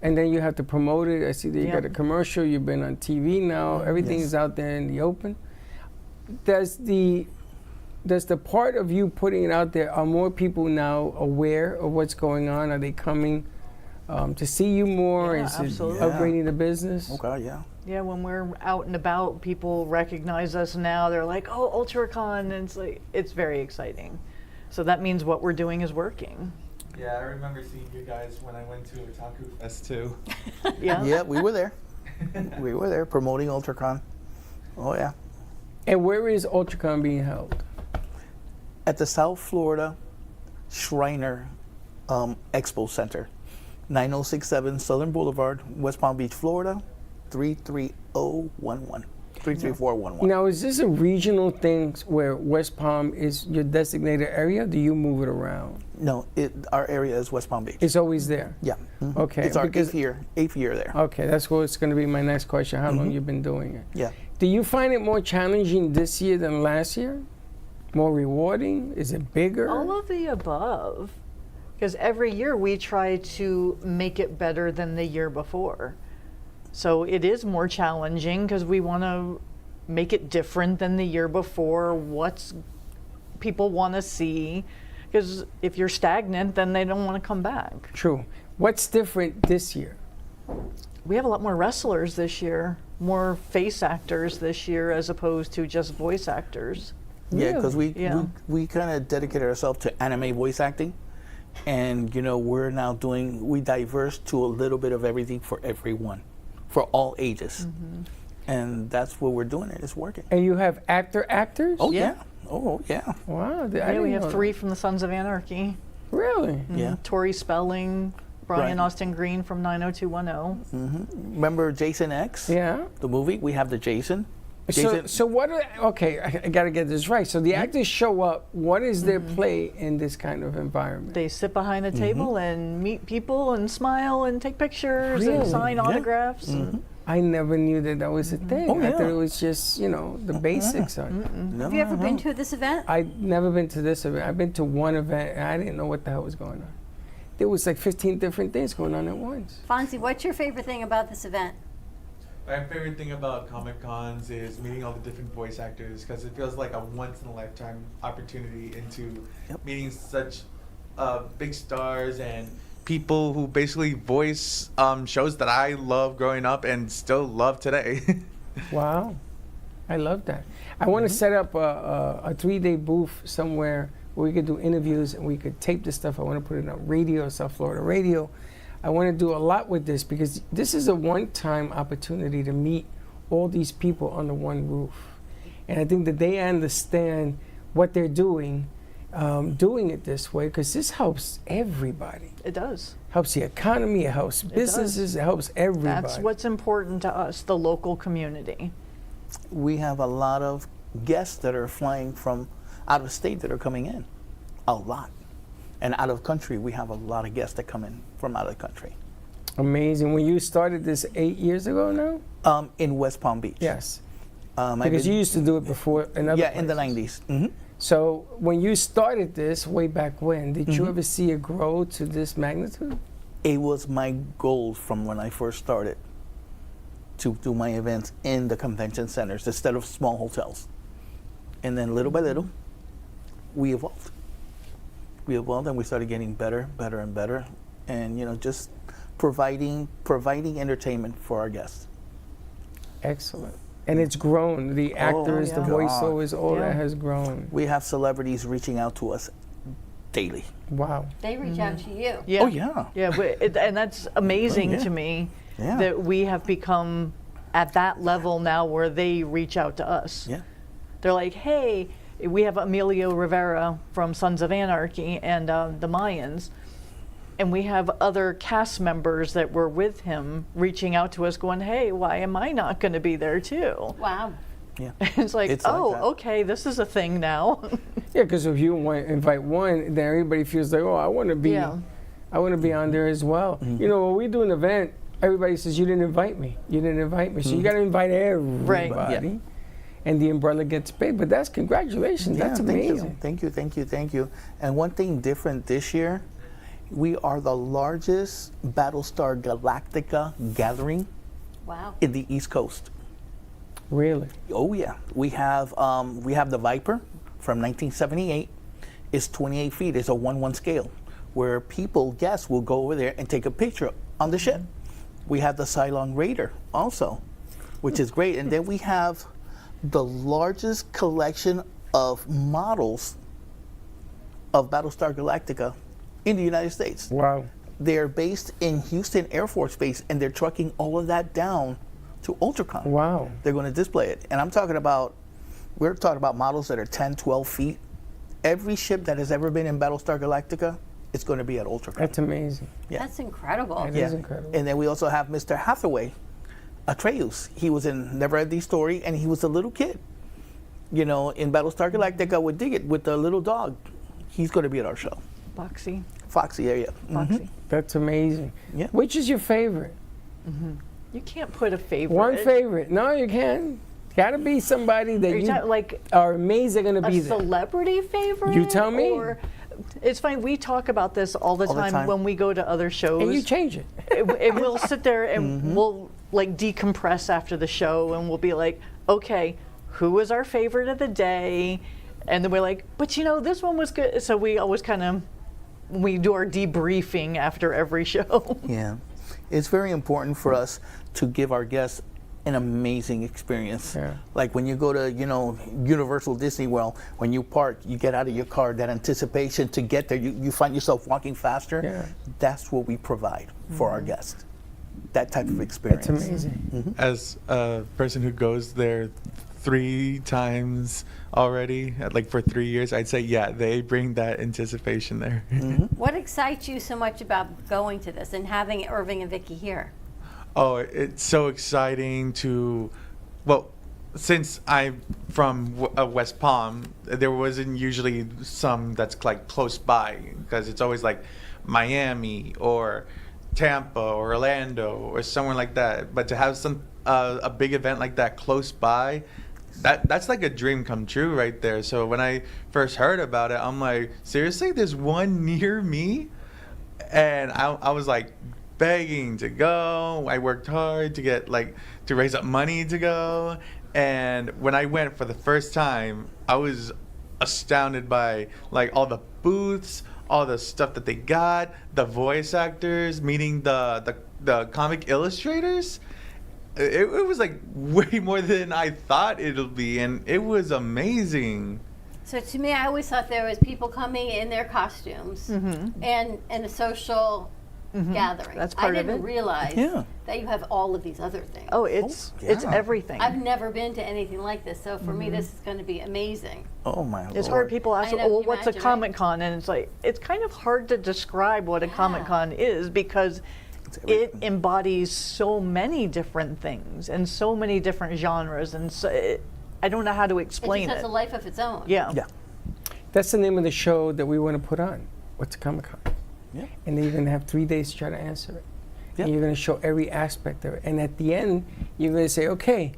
And then you have to promote it. I see that you got a commercial. You've been on TV now. Everything is out there in the open. Does the part of you putting it out there, are more people now aware of what's going on? Are they coming to see you more? Yeah, Is absolutely. it upgrading the business? Okay, yeah. Yeah, when we're out and about, people recognize us now. They're like, oh, UltraCon, and it's very exciting. So that means what we're doing is working. Yeah, I remember seeing you guys when I went to Otaku Fest too. Yeah. Yeah, we were there. We were there promoting UltraCon. Oh, yeah. And where is UltraCon being held? At the South Florida Shriner Expo Center, 9067 Southern Boulevard, West Palm Beach, Florida, 33411. Now, is this a regional thing where West Palm is your designated area? Do you move it around? No, our area is West Palm Beach. It's always there? Yeah. Okay. It's our eighth year there. Okay, that's what's going to be my next question. How long you've been doing it? Yeah. Do you find it more challenging this year than last year? More rewarding? Is it bigger? All of the above. Because every year we try to make it better than the year before. So it is more challenging because we want to make it different than the year before, what people want to see. Because if you're stagnant, then they don't want to come back. True. What's different this year? We have a lot more wrestlers this year, more face actors this year as opposed to just voice actors. Yeah, because we kind of dedicated ourselves to anime voice acting. And, we're now we diverse to a little bit of everything for everyone, for all ages. And that's what we're doing. It's working. And you have actors? Oh, yeah. Oh, yeah. Wow. Yeah, we have 3 from the Sons of Anarchy. Really? Yeah. Tori Spelling, Brian Austin Green from 90210. Remember Jason X? Yeah. The movie? We have the Jason. So what? Okay, I got to get this right. So the actors show up. What is their play in this kind of environment? They sit behind a table and meet people and smile and take pictures Really? and sign autographs. I never knew that was a thing. Oh, I thought yeah. it was just, the basics of it. Have you ever been to this event? I've never been to this event. I've been to one event, and I didn't know what the hell was going on. There was like 15 different things going on at once. Fonzie, what's your favorite thing about this event? My favorite thing about Comic Cons is meeting all the different voice actors because it feels like a once in a lifetime opportunity into meeting such big stars and people who basically voice shows that I love growing up and still love today. Wow. I love that. I want to set up a 3-day booth somewhere where we could do interviews and we could tape this stuff. I want to put it on radio, South Florida radio. I want to do a lot with this because this is a one-time opportunity to meet all these people under one roof. And I think that they understand what they're doing it this way because this helps everybody. It does. Helps the economy, it helps businesses, it helps everybody. That's what's important to us, the local community. We have a lot of guests that are flying from out of state that are coming in. A lot. And out of country, we have a lot of guests that come in from out of the country. Amazing. When you started this 8 years ago now? In West Palm Beach. Yes. Because you used to do it before in other in the places. 90s. Mm-hmm. So when you started this way back when, did you ever see it grow to this magnitude? It was my goal from when I first started to do my events in the convention centers instead of small hotels. And then little by little, we evolved. We evolved and we started getting better and better. And, just providing entertainment for our guests. Excellent. And it's grown. The actors, the voiceovers, all that has grown. We have celebrities reaching out to us daily. Wow. They reach out to you. Yeah. Oh, yeah. Yeah, and that's amazing to me that we have become at that level now where they reach out to us. Yeah. They're like, hey, we have Emilio Rivera from Sons of Anarchy and the Mayans. And we have other cast members that were with him reaching out to us going, hey, why am I not going to be there too? Wow. Yeah. It's like, okay, this is a thing now. Yeah, because if you invite one, then everybody feels like, I want to be, I want to be on there as well. When we do an event, everybody says, you didn't invite me. You didn't invite me. So you got to invite everybody. Right. Yeah. And the umbrella gets big. But that's congratulations. That's amazing. Thank you. And one thing different this year, we are the largest Battlestar Galactica gathering in the East Coast. Really? Oh yeah. We have the Viper from 1978. It's 28 feet. It's a 1:1 scale, where guests will go over there and take a picture on the ship. We have the Cylon Raider also, which is great. And then we have the largest collection of models of Battlestar Galactica in the United States. Wow. They're based in Houston Air Force Base, and they're trucking all of that down to Ultracon. Wow. They're going to display it. And we're talking about models that are 10, 12 feet. Every ship that has ever been in Battlestar Galactica is going to be at Ultracon. That's amazing. Yeah. That's incredible. That is incredible. And then we also have Mr. Hathaway, Atreus. He was in Never Ending Story, and he was a little kid. In Battlestar Galactica with Diggit, with the little dog. He's going to be at our show. Foxy, yeah. Foxy. That's amazing. Yeah. Which is your favorite? You can't put a favorite. One favorite. No, you can't. Got to be somebody that you are amazed they're going to be there. A celebrity favorite? You tell me. Or, it's fine. We talk about this all the time when we go to other shows. And you change it. And we'll sit there and we'll decompress after the show and we'll be like, okay, who was our favorite of the day? And then we're like, but this one was good. So we always we do our debriefing after every show. Yeah. It's very important for us to give our guests an amazing experience. Yeah. Like when you go to, Universal Disney World, when you park, you get out of your car, that anticipation to get there, you find yourself walking faster. Yeah. That's what we provide for our guests. That type of experience. That's amazing. As a person who goes there 3 times already, for 3 years, I'd say, they bring that anticipation there. What excites you so much about going to this and having Irving and Vicky here? Oh, it's so exciting to, since I'm from West Palm, there wasn't usually some that's like close by, because it's always like Miami or Tampa or Orlando or somewhere like that. But to have some a big event like that close by, that's like a dream come true right there. So when I first heard about it, I'm like, seriously, there's one near me? And I was like begging to go. I worked hard to get to raise up money to go. And when I went for the first time, I was astounded by all the booths, all the stuff that they got, the voice actors, meeting the comic illustrators. It was way more than I thought it'll be, and it was amazing. So to me, I always thought there was people coming in their costumes and a social gathering. That's part of I didn't it. realize that you have all of these other things. Oh, it's everything. I've never been to anything like this, so for me, this is going to be amazing. Oh my It's Lord. hard. People ask, I know, well, you what's a imagine, Comic-Con? And it's kind of hard to describe what a Comic-Con is, because it embodies so many different things and so many different genres, and so I don't know how to explain It just has a life of its own. Yeah. That's the name of the show that we want to put on. What's a Comic-Con? Yeah. And you're going to have 3 days to try to answer it. Yeah. And you're going to show every aspect of it. And at the end, you're going to say, okay,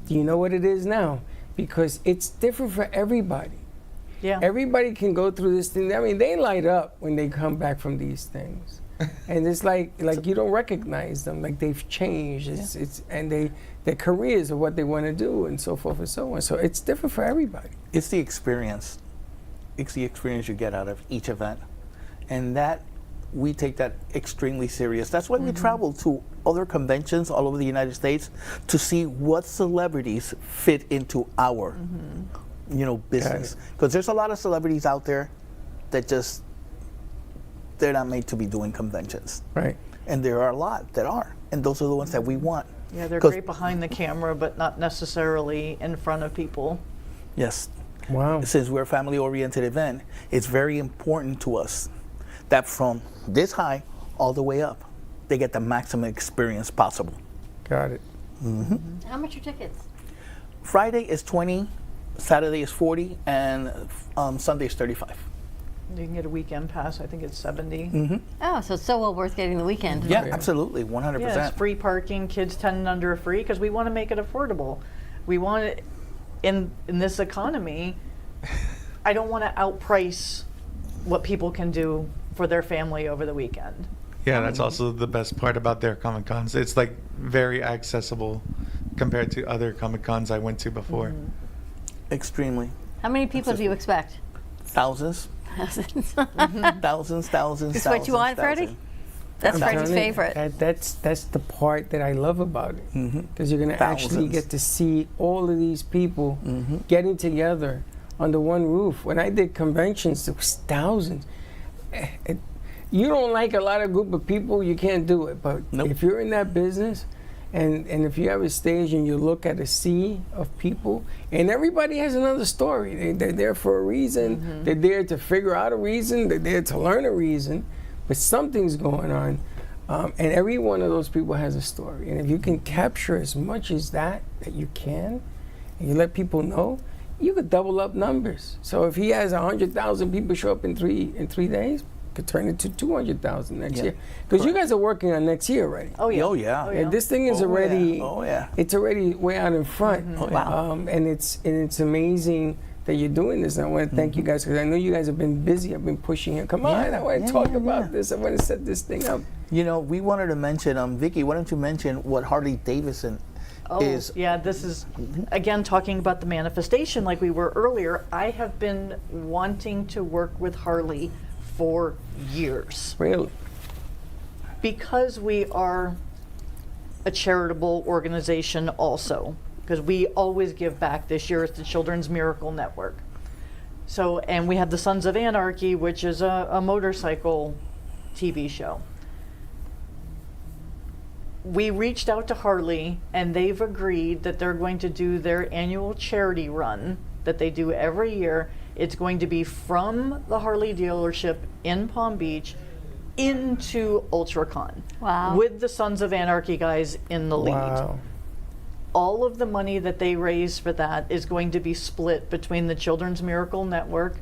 do you know what it is now? Because it's different for everybody. Yeah. Everybody can go through this thing. I mean, they light up when they come back from these things. And it's like you don't recognize them, like they've changed. And their careers are what they want to do, and so forth and so on. So it's different for everybody. It's the experience. It's the experience you get out of each event. And that, we take that extremely serious. That's why we travel to other conventions all over the United States to see what celebrities fit into our, business. Because there's a lot of celebrities out there that they're not made to be doing conventions. Right. And there are a lot that are. And those are the ones that we want. Yeah, they're great behind the camera, but not necessarily in front of people. Yes. Wow. Since we're a family-oriented event, it's very important to us that from this high all the way up, they get the maximum experience possible. Got it. How much are tickets? Friday is 20, Saturday is 40, and Sunday is 35. You can get a weekend pass. I think it's 70. Oh, so it's so well worth getting the weekend. Yeah, absolutely, 100%. Yeah, it's free parking. Kids 10 and under are free, because we want to make it affordable. We want it in this economy. I don't want to outprice what people can do for their family over the weekend. Yeah, that's also the best part about their Comic-Cons. It's very accessible compared to other Comic-Cons I went to before. Extremely. How many people do you expect? Thousands. Thousands. Thousands. Is what you want, Freddie? That's I'm Freddie's telling you, favorite. That's the part that I love about it, because you're going to actually get to see all of these people getting together under one roof. When I did conventions, there was thousands. You don't like a lot of group of people, you can't do it. But if you're in that business, and if you have a stage and you look at a sea of people, and everybody has another story. They're there for a reason. They're there to figure out a reason. They're there to learn a reason. But something's going on. And every one of those people has a story. And if you can capture as much as that you can, and you let people know, you could double up numbers. So if he has 100,000 people show up in three days, could turn into 200,000 next year. Because you guys are working on next year already. Oh yeah. Oh yeah. And this thing is already. Oh yeah. It's already way out in front. Wow. And it's amazing that you're doing this. And I want to thank you guys, because I know you guys have been busy. I've been pushing it. Come on, I want to talk about this. I want to set this thing up. We wanted to mention, Vicky, why don't you mention what Harley Davidson is? Yeah, this is, again, talking about the manifestation like we were earlier. I have been wanting to work with Harley for years. Really? Because we are a charitable organization also, because we always give back. This year it's the Children's Miracle Network. So, and we have the Sons of Anarchy, which is a motorcycle TV show. We reached out to Harley, and they've agreed that they're going to do their annual charity run that they do every year. It's going to be from the Harley dealership in Palm Beach into UltraCon. Wow. With the Sons of Anarchy guys in the lead. Wow. all of the money that they raise for that is going to be split between the Children's Miracle Network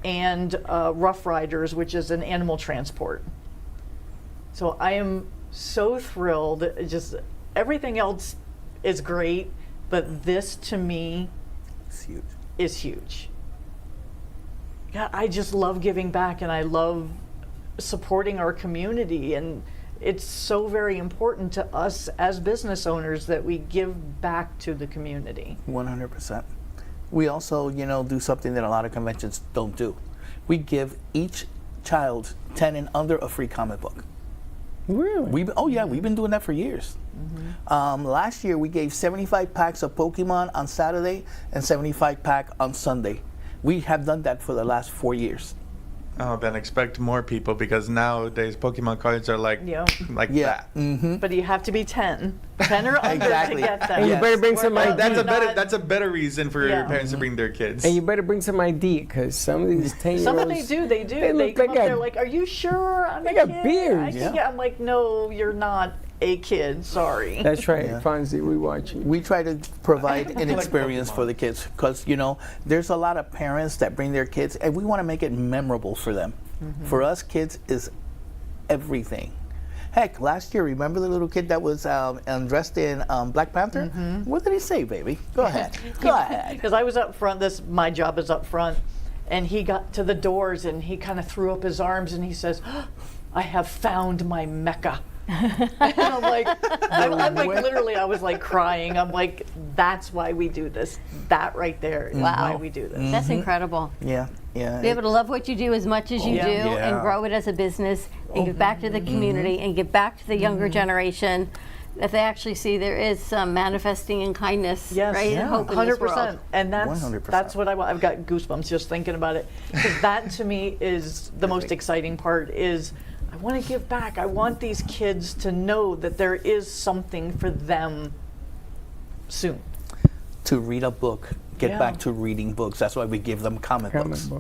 and Rough Riders, which is an animal transport. So I am so thrilled. Just everything else is great, but this to me is huge. God, I just love giving back, and I love supporting our community, and it's so very important to us as business owners that we give back to the community. 100%. We also, do something that a lot of conventions don't do. We give each child 10 and under a free comic book. Really? We've been doing that for years. Last year we gave 75 packs of Pokemon on Saturday and 75 pack on Sunday. We have done that for the last 4 years. Oh, then expect more people, because nowadays Pokemon cards are like that. Mm-hmm. But you have to be 10 or under to get them. And you better bring some ID. That's a better reason for your parents to bring their kids. And you better bring some ID, because some of these 10-year-olds... Some of they do. They look come like up there like, are you sure I'm they a got kid? beards. I'm like, no, you're not a kid. Sorry. That's right. Fonzie, we watching. We try to provide an experience for the kids, because there's a lot of parents that bring their kids, and we want to make it memorable for them. For us, kids is everything. Heck, last year, remember the little kid that was dressed in Black Panther? What did he say, baby? Go ahead. Go ahead. Because I was up front. My job is up front, and he got to the doors and he kind of threw up his arms and he says, "I have found my Mecca." And I'm like, literally, I was like crying. I'm like, that's why we do this. That right there is why we do this. That's incredible. Yeah. Be able to love what you do as much as you do and grow it as a business and give back to the community and give back to the younger generation. That they actually see there is some manifesting in kindness, right? And hope in this world. 100%. And that's what I want. I've got goosebumps just thinking about it. Because that to me is the most exciting part is I want to give back. I want these kids to know that there is something for them soon. To read a book, get back to reading books. That's why we give them comic books.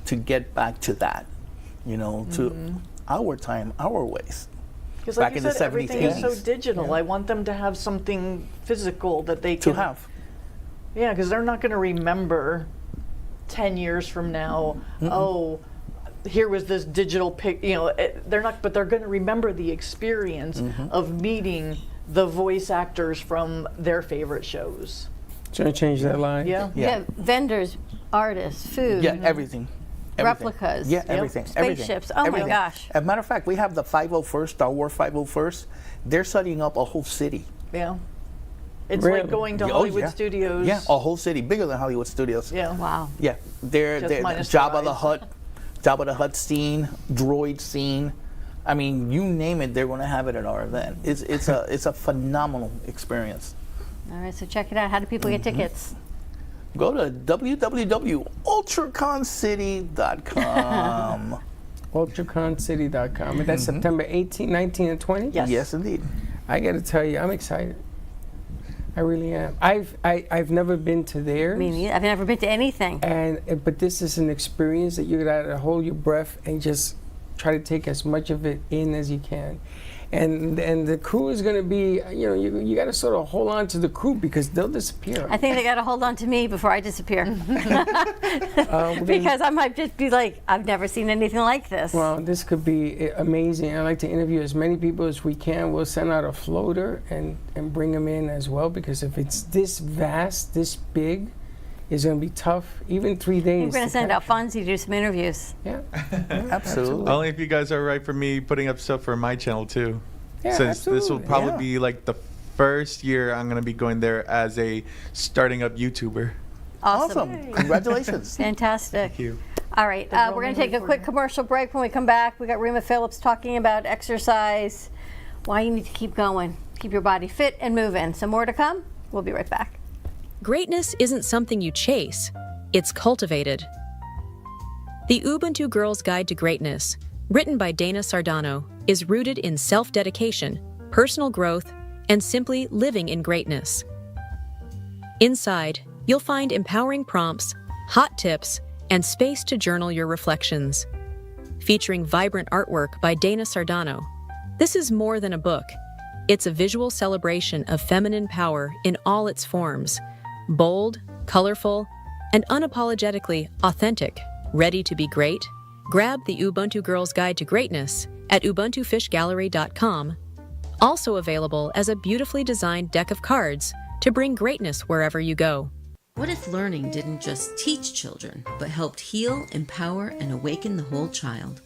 To get back to that, to our time, our ways. Because like you said, everything is so 80s. digital. I want them to have something physical that they can have. Yeah, because they're not going to remember 10 years from now, oh, here was this digital pic, they're not, but they're going to remember the experience of meeting the voice actors from their favorite shows. Trying to change their life. Yeah. Vendors, artists, food. Yeah, everything. Replicas. Yeah, everything. Spaceships. Oh my gosh. As a matter of fact, we have the 501st, Star Wars 501st. They're setting up a whole city. Yeah. It's like going to Hollywood Studios. Yeah, a whole city, bigger than Hollywood Studios. Yeah. Wow. Yeah, they're Jabba the Hutt scene, droid scene. I mean, you name it, they're going to have it at our event. It's a phenomenal experience. All right, so check it out. How do people get tickets? Go to www.ultraconcity.com. ultraconcity.com. And that's September 18, 19, and 20? Yes, indeed. I got to tell you, I'm excited. I really am. I've never been to theirs. Me neither. I've never been to anything. But this is an experience that you got to hold your breath and just try to take as much of it in as you can. And the crew is going to be, you got to sort of hold on to the crew because they'll disappear. I think they got to hold on to me before I disappear. Because I might just be like, I've never seen anything like this. Well, this could be amazing. I'd like to interview as many people as we can. We'll send out a floater and bring them in as well, because if it's this vast, this big, it's going to be tough, even 3 days. We're going to send out Fonzie to do some interviews. Yeah. Absolutely. Only if you guys are right for me putting up stuff for my channel too. Yeah, Since this will absolutely. probably be like the first year I'm going to be going there as a starting up YouTuber. Awesome. Congratulations. Fantastic. Thank you. All right, we're going to take a quick commercial break. When we come back, we got Rima Phillips talking about exercise, why you need to keep going, keep your body fit and moving. Some more to come. We'll be right back. Greatness isn't something you chase, it's cultivated. The Ubuntu Girls Guide to Greatness, written by Dana Sardano, is rooted in self-dedication, personal growth, and simply living in greatness. Inside, you'll find empowering prompts, hot tips, and space to journal your reflections. Featuring vibrant artwork by Dana Sardano, this is more than a book. It's a visual celebration of feminine power in all its forms. Bold, colorful, and unapologetically authentic. Ready to be great? Grab the Ubuntu Girls Guide to Greatness at ubuntufishgallery.com. Also available as a beautifully designed deck of cards to bring greatness wherever you go. What if learning didn't just teach children, but helped heal, empower, and awaken the whole child?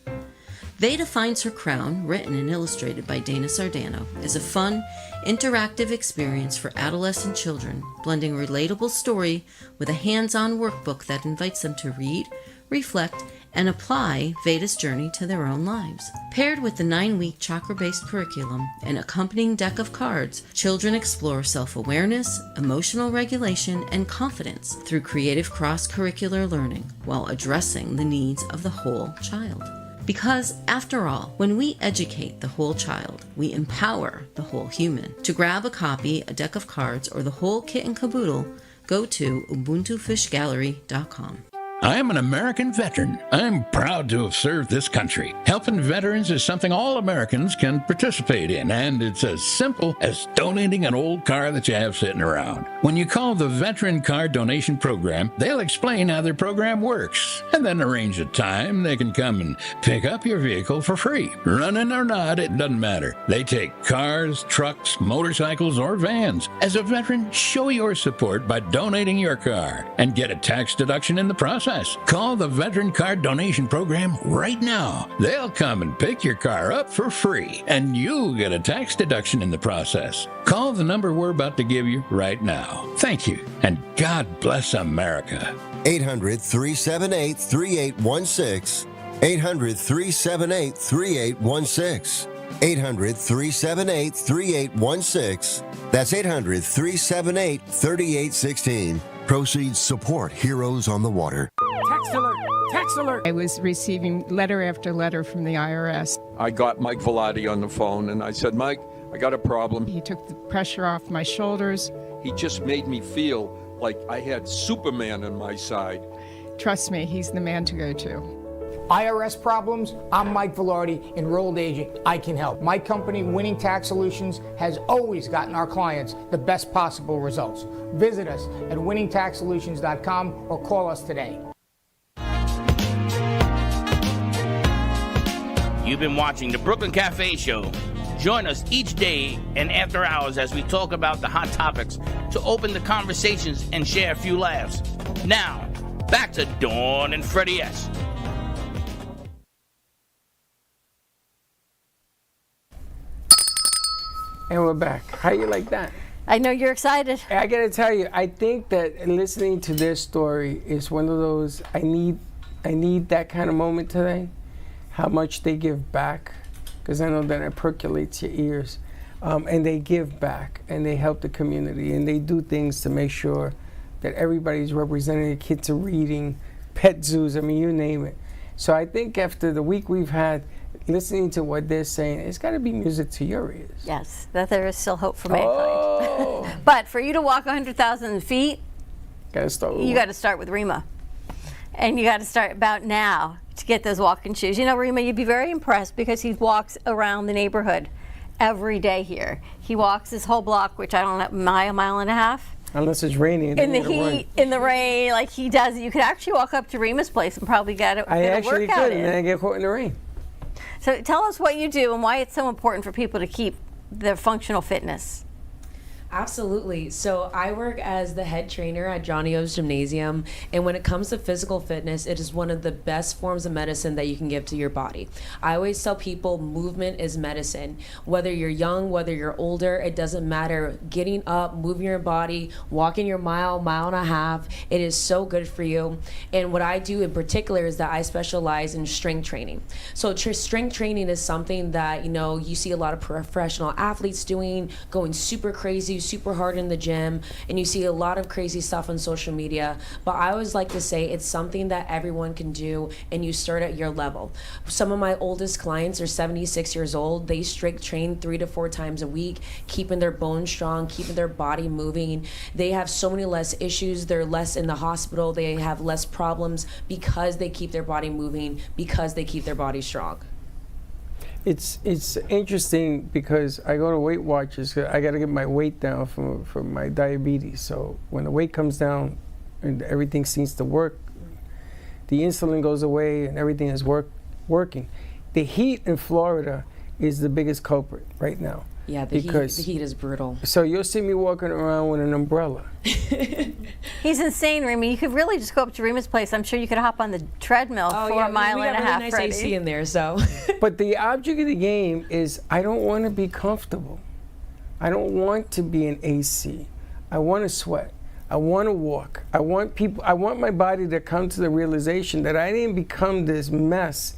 Veda Finds Her Crown, written and illustrated by Dana Sardano, is a fun, interactive experience for adolescent children, blending a relatable story with a hands-on workbook that invites them to read, reflect, and apply Veda's journey to their own lives. Paired with the 9-week chakra-based curriculum and accompanying deck of cards, children explore self-awareness, emotional regulation, and confidence through creative cross-curricular learning while addressing the needs of the whole child. Because, after all, when we educate the whole child, we empower the whole human. To grab a copy, a deck of cards, or the whole kit and caboodle, go to ubuntufishgallery.com. I am an American veteran. I'm proud to have served this country. Helping veterans is something all Americans can participate in, and it's as simple as donating an old car that you have sitting around. When you call the Veteran Car Donation Program, they'll explain how their program works, and then arrange a time they can come and pick up your vehicle for free. Running or not, it doesn't matter. They take cars, trucks, motorcycles, or vans. As a veteran, show your support by donating your car and get a tax deduction in the process. Call the Veteran Car Donation Program right now. They'll come and pick your car up for free, and you'll get a tax deduction in the process. Call the number we're about to give you right now. Thank you, and God bless America. 800-378-3816. 800-378-3816. 800-378-3816. That's 800-378-3816. Proceeds support Heroes on the Water. Text alert! Text alert! I was receiving letter after letter from the IRS. I got Mike Velati on the phone and I said, Mike, I got a problem. He took the pressure off my shoulders. He just made me feel like I had Superman on my side. Trust me, he's the man to go to. IRS problems? I'm Mike Velarde, enrolled agent. I can help. My company, Winning Tax Solutions, has always gotten our clients the best possible results. Visit us at winningtaxsolutions.com or call us today. You've been watching the Brooklyn Cafe Show. Join us each day and after hours as we talk about the hot topics to open the conversations and share a few laughs. Now, back to Dawn and Freddie S. And we're back. How you like that? I know you're excited. I gotta tell you, I think that listening to their story is one of those, I need that kind of moment today. How much they give back, because I know that it percolates your ears. And they give back, and they help the community, and they do things to make sure that everybody's represented. The kids are reading, pet zoos, I mean, you name it. So I think after the week we've had, listening to what they're saying, it's got to be music to your ears. Yes, that there is still hope for mankind. Oh. But for you to walk 100,000 feet, Gotta start with you got to start with Rima. And you got to start about now to get those walking shoes. You know, Rima, you'd be very impressed because he walks around the neighborhood every day here. He walks this whole block, which I don't know, mile and a half. Unless it's raining. In the heat, in the rain, like he does. You could actually walk up to Rima's place and probably get a workout in. I actually could, and then I get caught in the rain. So tell us what you do and why it's so important for people to keep their functional fitness. Absolutely. So I work as the head trainer at Johnny O's Gymnasium, and when it comes to physical fitness, it is one of the best forms of medicine that you can give to your body. I always tell people movement is medicine. Whether you're young, whether you're older, it doesn't matter. Getting up, moving your body, walking your mile and a half, it is so good for you. And what I do in particular is that I specialize in strength training. So strength training is something that, you know, you see a lot of professional athletes doing, going super crazy, super hard in the gym, and you see a lot of crazy stuff on social media. But I always like to say it's something that everyone can do, and you start at your level. Some of my oldest clients are 76 years old. They strength train 3 to 4 times a week, keeping their bones strong, keeping their body moving. They have so many less issues. They're less in the hospital. They have less problems because they keep their body moving, because they keep their body strong. It's interesting because I go to Weight Watchers. I got to get my weight down for my diabetes. So when the weight comes down and everything seems to work, the insulin goes away and everything is working. The heat in Florida is the biggest culprit right now. Yeah, the heat is brutal. So you'll see me walking around with an umbrella. He's insane, Remy. You could really just go up to Remus' place. I'm sure you could hop on the treadmill for a mile and a half. We got really nice AC in there, so. But the object of the game is I don't want to be comfortable. I don't want to be in AC. I want to sweat. I want to walk. I want my body to come to the realization that I didn't become this mess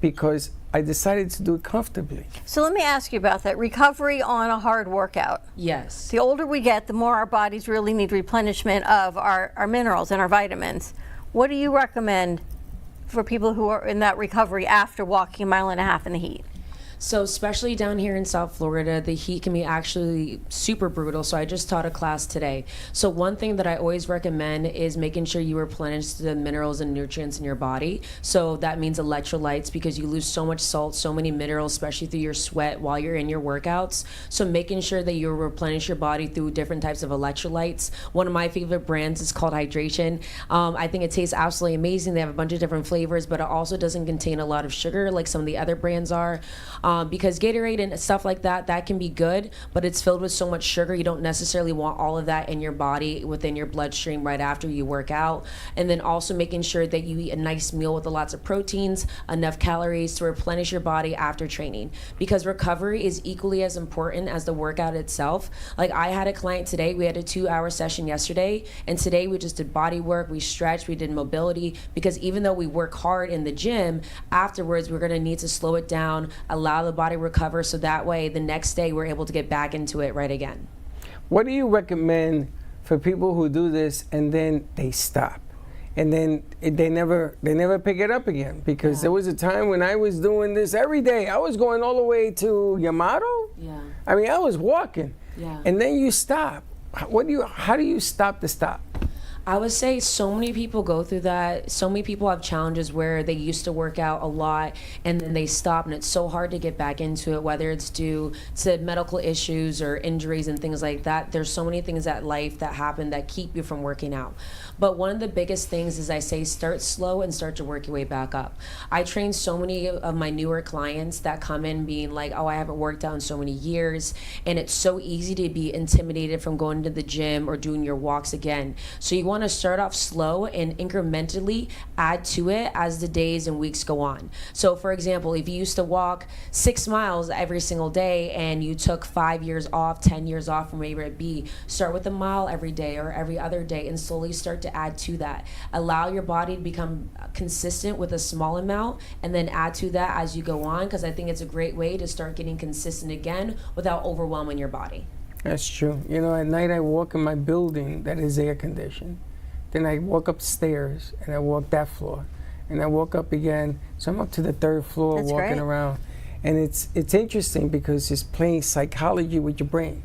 because I decided to do it comfortably. So let me ask you about that. Recovery on a hard workout. Yes. The older we get, the more our bodies really need replenishment of our minerals and our vitamins. What do you recommend for people who are in that recovery after walking a mile and a half in the heat? So especially down here in South Florida, the heat can be actually super brutal. So I just taught a class today. So one thing that I always recommend is making sure you replenish the minerals and nutrients in your body. So that means electrolytes, because you lose so much salt, so many minerals, especially through your sweat while you're in your workouts. So making sure that you replenish your body through different types of electrolytes. One of my favorite brands is called Hydration. I think it tastes absolutely amazing. They have a bunch of different flavors, but it also doesn't contain a lot of sugar like some of the other brands are. Because Gatorade and stuff like that can be good, but it's filled with so much sugar, you don't necessarily want all of that in your body within your bloodstream right after you work out. And then also making sure that you eat a nice meal with lots of proteins, enough calories to replenish your body after training. Because recovery is equally as important as the workout itself. Like I had a client today, we had a 2-hour session yesterday, and today we just did body work, we stretched, we did mobility, because even though we work hard in the gym, afterwards we're gonna need to slow it down, allow the body recover, so that way the next day we're able to get back into it right again. What do you recommend for people who do this and then they stop and then they never pick it up again? Because there was a time when I was doing this every day. I was going all the way to Yamato. Yeah. I mean, I was walking. Yeah. And then you stop. How do you stop the stop? I would say so many people go through that. So many people have challenges where they used to work out a lot and then they stop, and it's so hard to get back into it, whether it's due to medical issues or injuries and things like that. There's so many things at life that happen that keep you from working out. But one of the biggest things is I say start slow and start to work your way back up. I train so many of my newer clients that come in being like, oh, I haven't worked out in so many years, and it's so easy to be intimidated from going to the gym or doing your walks again. So you want to start off slow and incrementally add to it as the days and weeks go on. So for example, if you used to walk 6 miles every single day and you took 5 years off, 10 years off from wherever it be, start with a mile every day or every other day and slowly start to add to that. Allow your body to become consistent with a small amount and then add to that as you go on, because I think it's a great way to start getting consistent again without overwhelming your body. That's true. You know, at night I walk in my building that is air conditioned. Then I walk upstairs and I walk that floor. And I walk up again. So I'm up to the 3rd floor. That's walking great. Around. And it's interesting because it's playing psychology with your brain.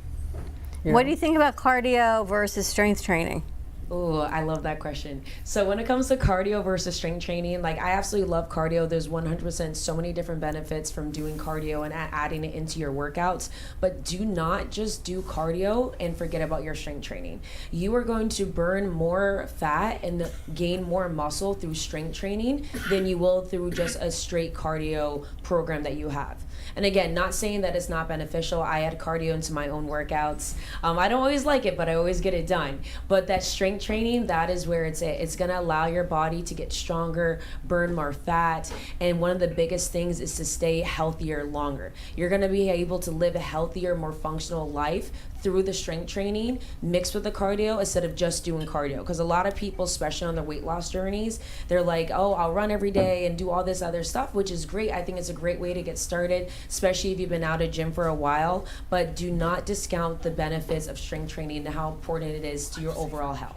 What do you think about cardio versus strength training? Oh, I love that question. So when it comes to cardio versus strength training, like I absolutely love cardio. There's 100% so many different benefits from doing cardio and adding it into your workouts. But do not just do cardio and forget about your strength training. You are going to burn more fat and gain more muscle through strength training than you will through just a straight cardio program that you have. And again, not saying that it's not beneficial. I add cardio into my own workouts. I don't always like it, but I always get it done. But that strength training, that is where it's at. It's going to allow your body to get stronger, burn more fat. And one of the biggest things is to stay healthier longer. You're going to be able to live a healthier, more functional life through the strength training mixed with the cardio instead of just doing cardio. Because a lot of people, especially on their weight loss journeys, they're like, oh, I'll run every day and do all this other stuff, which is great. I think it's a great way to get started, especially if you've been out of gym for a while. But do not discount the benefits of strength training and how important it is to your overall health.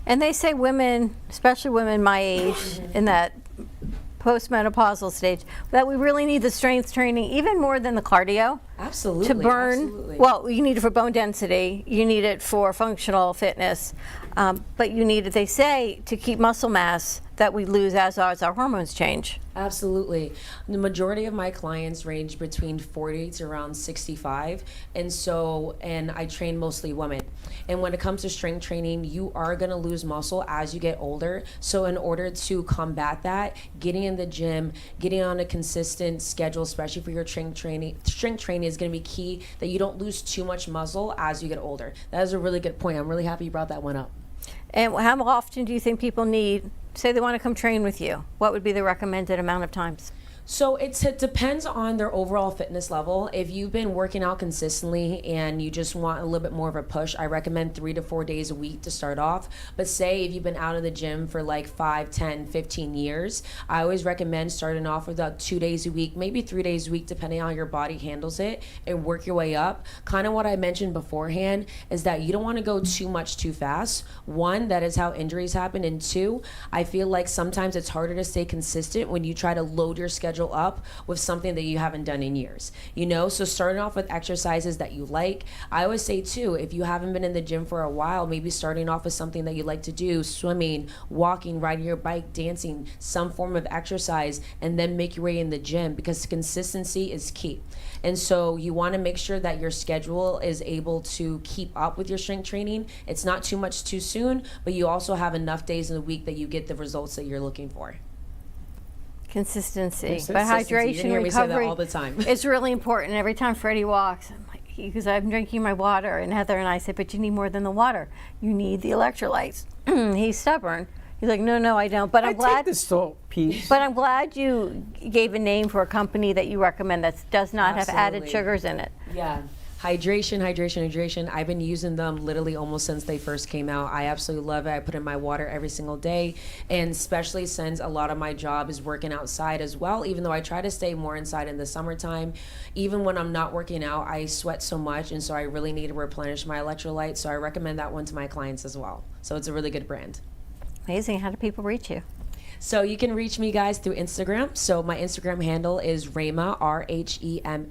And they say women, especially women my age, in that postmenopausal stage, that we really need the strength training even more than the cardio. Absolutely. To burn, absolutely. well, you need it for bone density, you need it for functional fitness, but you need it, they say, to keep muscle mass that we lose as our hormones change. Absolutely. The majority of my clients range between 40 to around 65. And I train mostly women. And when it comes to strength training, you are going to lose muscle as you get older. So in order to combat that, getting in the gym, getting on a consistent schedule, especially for your strength training is going to be key, that you don't lose too much muscle as you get older. That is a really good point. I'm really happy you brought that one up. And how often do you think people need, say they want to come train with you, what would be the recommended amount of times? So it depends on their overall fitness level. If you've been working out consistently and you just want a little bit more of a push, I recommend 3 to 4 days a week to start off. But say if you've been out of the gym for like 5, 10, 15 years, I always recommend starting off with about 2 days a week, maybe 3 days a week, depending on how your body handles it, and work your way up. Kind of what I mentioned beforehand is that you don't want to go too much too fast. One, that is how injuries happen. And two, I feel like sometimes it's harder to stay consistent when you try to load your schedule up with something that you haven't done in years, so starting off with exercises that you like. I always say too, if you haven't been in the gym for a while, maybe starting off with something that you like to do, swimming, walking, riding your bike, dancing, some form of exercise, and then make your way in the gym, because consistency is key. And so you want to make sure that your schedule is able to keep up with your strength training. It's not too much too soon, but you also have enough days in the week that you get the results that you're looking for. Consistency. But hydration and recovery all the time. It's really important. Every time Freddie walks, I'm like, because I'm drinking my water, and Heather and I say, but you need more than the water. You need the electrolytes. He's stubborn. He's like, no, I don't. But I'm glad. Take the salt piece. But I'm glad you gave a name for a company that you recommend that does not have added sugars in it. Yeah. Hydration. I've been using them literally almost since they first came out. I absolutely love it. I put in my water every single day, and especially since a lot of my job is working outside as well, even though I try to stay more inside in the summertime. Even when I'm not working out, I sweat so much, and so I really need to replenish my electrolytes. So I recommend that one to my clients as well. So it's a really good brand. Amazing. How do people reach you? So you can reach me, guys, through Instagram. So my Instagram handle is Rhema, RHEMA_LP.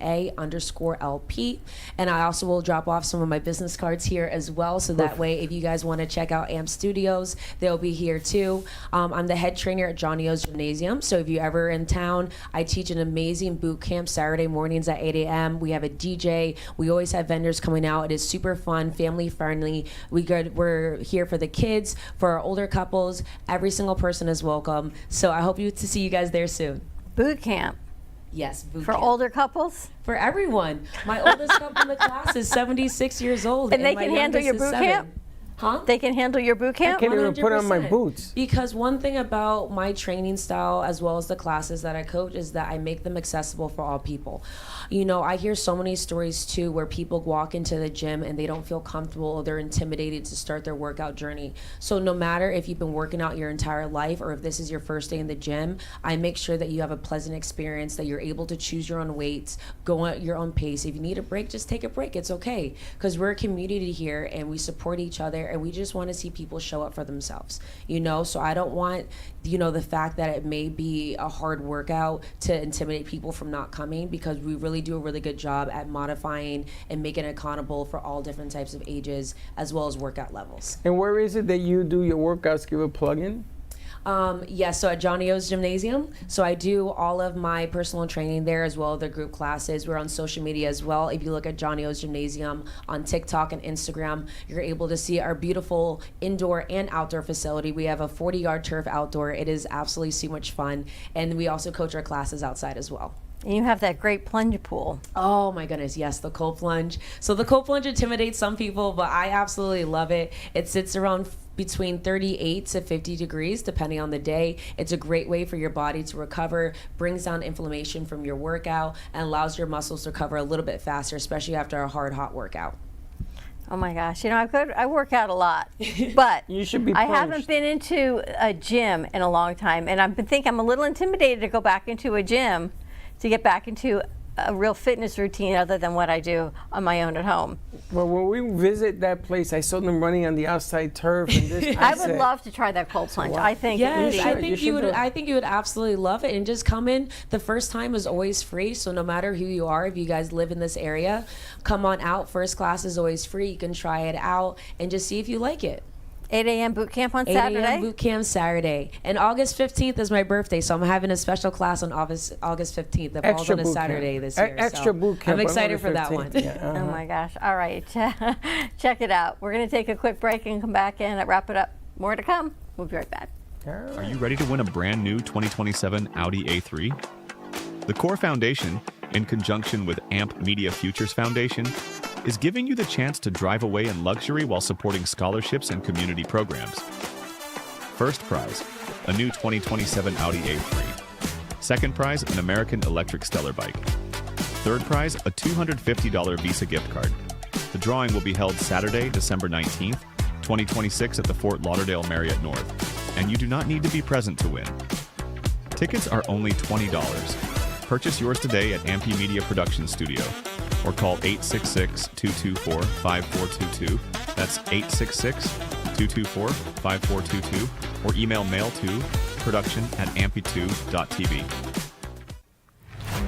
And I also will drop off some of my business cards here as well. So that way, if you guys want to check out AMP Studios, they'll be here too. I'm the head trainer at Johnny O's Gymnasium. So if you're ever in town, I teach an amazing boot camp Saturday mornings at 8 a.m. We have a DJ. We always have vendors coming out. It is super fun, family friendly. We're here for the kids, for our older couples. Every single person is welcome. So I hope to see you guys there soon. Boot camp. Yes, boot for camp. older couples? For everyone. My oldest couple in the class is 76 years old. And they can handle your boot camp? Huh? They can handle your boot camp? I can't even put on my boots. Because one thing about my training style, as well as the classes that I coach, is that I make them accessible for all people. I hear so many stories too where people walk into the gym and they don't feel comfortable, or they're intimidated to start their workout journey. So no matter if you've been working out your entire life or if this is your first day in the gym, I make sure that you have a pleasant experience, that you're able to choose your own weights, go at your own pace. If you need a break, just take a break. It's okay, because we're a community here and we support each other, and we just want to see people show up for themselves, so I don't want the fact that it may be a hard workout to intimidate people from not coming, because we really do a really good job at modifying and making it accountable for all different types of ages as well as workout levels. And where is it that you do your workouts? Give a plug-in. So at Johnny O's Gymnasium. So I do all of my personal training there, as well as the group classes. We're on social media as well. If you look at Johnny O's Gymnasium on TikTok and Instagram, you're able to see our beautiful indoor and outdoor facility. We have a 40-yard turf outdoor. It is absolutely so much fun. And we also coach our classes outside as well. And you have that great plunge pool. Oh my goodness, yes, the cold plunge. So the cold plunge intimidates some people, but I absolutely love it. It sits around between 38 to 50 degrees, depending on the day. It's a great way for your body to recover, brings down inflammation from your workout, and allows your muscles to recover a little bit faster, especially after a hard, hot workout. Oh my gosh, I work out a lot, but you should be I haven't been into a gym in a long time, and I'm a little intimidated to go back into a gym, to get back into a real fitness routine other than what I do on my own at home. Well, when we visit that place, I saw them running on the outside turf and this. I would love to try that cold plunge. I think it would Yes, be. I think you would. I think you would absolutely love it. And just come in. The first time is always free. So no matter who you are, if you guys live in this area, come on out. First class is always free. You can try it out and just see if you like it. 8 a.m. boot camp on 8 Saturday? a.m. boot camp Saturday. And August 15th is my birthday, so I'm having a special class on August 15th. That falls on a Saturday this year. Extra boot camp. I'm excited for that one. Yeah, Oh my gosh. All right. Check it out. We're going to take a quick break and come back and wrap it up. More to come. We'll be right back. Are you ready to win a brand new 2027 Audi A3? The Core Foundation, in conjunction with AMP Media Futures Foundation, is giving you the chance to drive away in luxury while supporting scholarships and community programs. First prize, a new 2027 Audi A3. Second prize, an American Electric Stellar bike. Third prize, a $250 Visa gift card. The drawing will be held Saturday, December 19th, 2026 at the Fort Lauderdale Marriott North, and you do not need to be present to win. Tickets are only $20. Purchase yours today at Ampy Media Production Studio or call 866-224-5422. That's 866-224-5422 or email mail to production@ampy2.tv.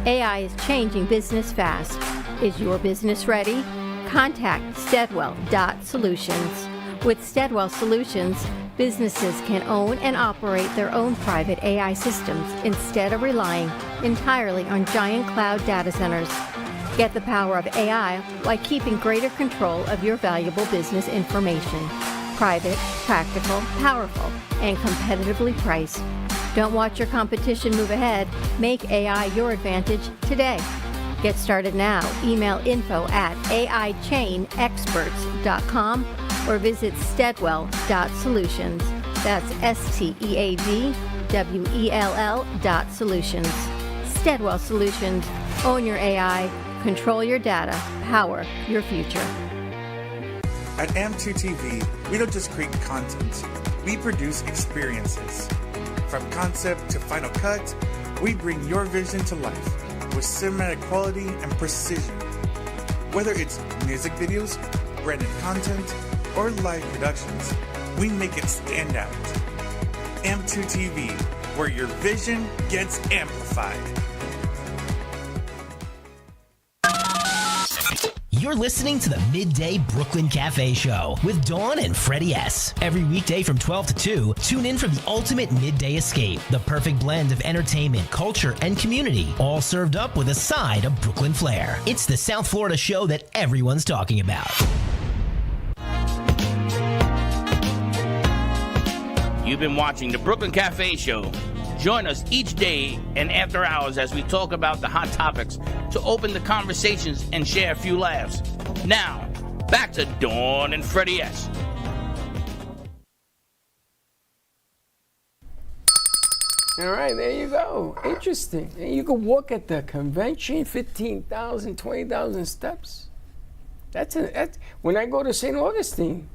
AI is changing business fast. Is your business ready? Contact Steadwell.Solutions. With Steadwell Solutions, businesses can own and operate their own private AI systems instead of relying entirely on giant cloud data centers. Get the power of AI while keeping greater control of your valuable business information. Private, practical, powerful, and competitively priced. Don't watch your competition move ahead. Make AI your advantage today. Get started now. Email info@aichainexperts.com or visit Steadwell.Solutions. That's STEADWELL.Solutions. Steadwell Solutions. Own your AI. Control your data. Power your future. At AM2TV, we don't just create content, we produce experiences. From concept to final cut, we bring your vision to life with cinematic quality and precision. Whether it's music videos, branded content, or live productions, we make it stand out. AM2TV, where your vision gets amplified. You're listening to the Midday Brooklyn Cafe Show with Dawn and Freddie S. Every weekday from 12 to 2, tune in for the ultimate midday escape. The perfect blend of entertainment, culture, and community, all served up with a side of Brooklyn flair. It's the South Florida show that everyone's talking about. You've been watching the Brooklyn Cafe Show. Join us each day and after hours as we talk about the hot topics to open the conversations and share a few laughs. Now, back to Dawn and Freddie S. All right, there you go. Interesting. And you can walk at the convention, 15,000, 20,000 steps. That's when I go to St. Augustine,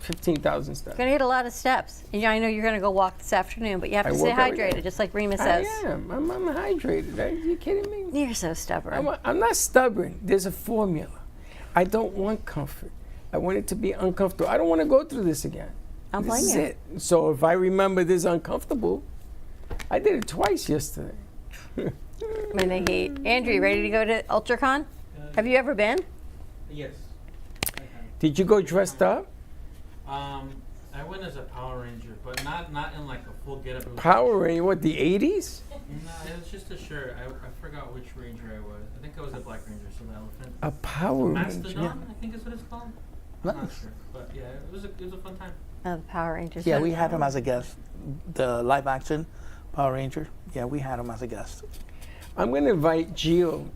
15,000 steps. You're going to get a lot of steps. And I know you're going to go walk this afternoon, but you have to stay hydrated, just like Rima says. I am. I'm hydrated. Are you kidding me? You're so stubborn. I'm not stubborn. There's a formula. I don't want comfort. I want it to be uncomfortable. I don't want to go through this again. I'm This blaming is you. it. So if I remember this uncomfortable, I did it twice yesterday. When they hate. Andrew, you ready to go to UltraCon? Have you ever been? Yes. Did you go dressed up? I went as a Power Ranger, but not in like a full getup. Power Ranger, what, the 80s? No, it was just a shirt. I forgot which Ranger I was. I think I was a Black Ranger, so the elephant. A Power Ranger. Mastodon, I think is what it's called. I'm not sure, but yeah, it was a fun time. Oh, the Power Rangers. Yeah, we had him as a guest. The live action Power Ranger. Yeah, we had him as a guest. I'm going to invite Gio.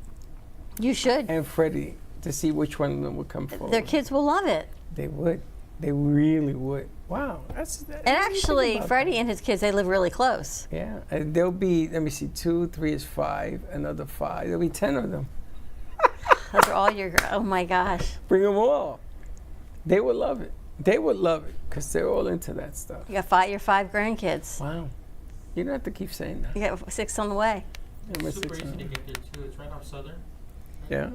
You should. And Freddie to see which one of them would come forward. Their kids will love it. They would. They really would. Wow. And actually, Freddie and his kids, they live really close. Yeah. There'll be, let me see, 2, 3 is 5, another 5. There'll be 10 of them. Those are all your, oh my gosh. Bring them all. They would love it. They would love it because they're all into that stuff. You got your 5 grandkids. Wow. You don't have to keep saying that. You got 6 on the way. Super easy to get there too. It's right off Southern. Yeah.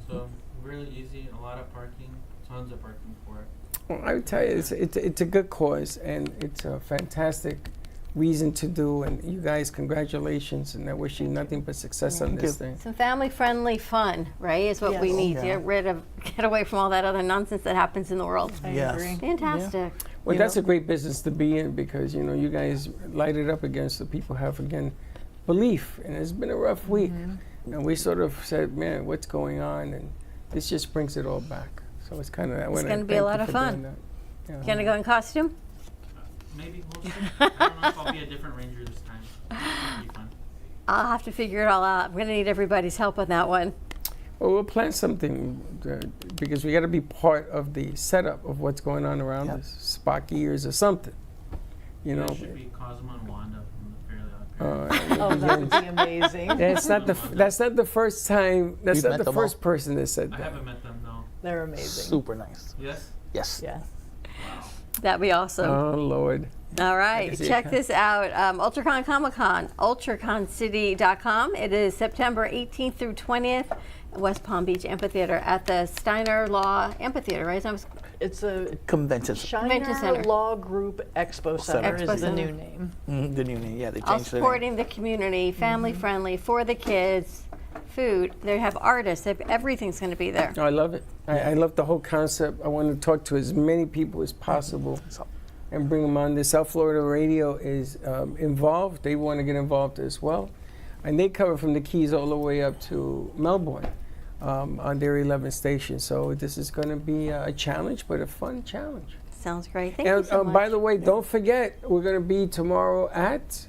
So really easy. A lot of parking. Tons of parking for it. Well, I would tell you, it's a good cause, and it's a fantastic reason to do. And you guys, congratulations, and I wish you nothing but success on this thing. Some family-friendly fun, right, is what we need to get away from all that other nonsense that happens in the world. I agree. Fantastic. Yeah. Well, that's a great business to be in because, you know, you guys light it up against the people have, again, belief. And it's been a rough week. And we sort of said, man, what's going on? And this just brings it all back. So it's kind of that. It's going to be a lot of fun. Yeah. Going to go in costume? Maybe we'll see. I don't know if I'll be a different ranger this time. It'll be fun. I'll have to figure it all out. I'm going to need everybody's help on that one. Well, we'll plan something because we got to be part of the setup of what's going on around us. Spock ears or something, you know. It should be Cosmo and Wanda from the Fairly Odd Parents. Oh, that would be amazing. That's not the first time. That's not the first person that said that. I haven't met them, no. They're amazing. Super nice. Yes? Yes. Yeah. That'd be awesome. Oh, Lord. All right, check this out. UltraCon Comic Con, ultraconcity.com. It is September 18th through 20th at West Palm Beach Amphitheater at the Steiner Law Amphitheater, right? It's a convention Steiner Law Group Expo Center is the new name. The new name, yeah. They All changed the name. supporting the community, family friendly, for the kids, food. They have artists. Everything's going to be there. I love it. I love the whole concept. I want to talk to as many people as possible and bring them on. The South Florida Radio is involved. They want to get involved as well. And they cover from the Keys all the way up to Melbourne on their 11 stations. So this is going to be a challenge, but a fun challenge. Sounds great. Thank you so much. By the way, don't forget, we're going to be tomorrow at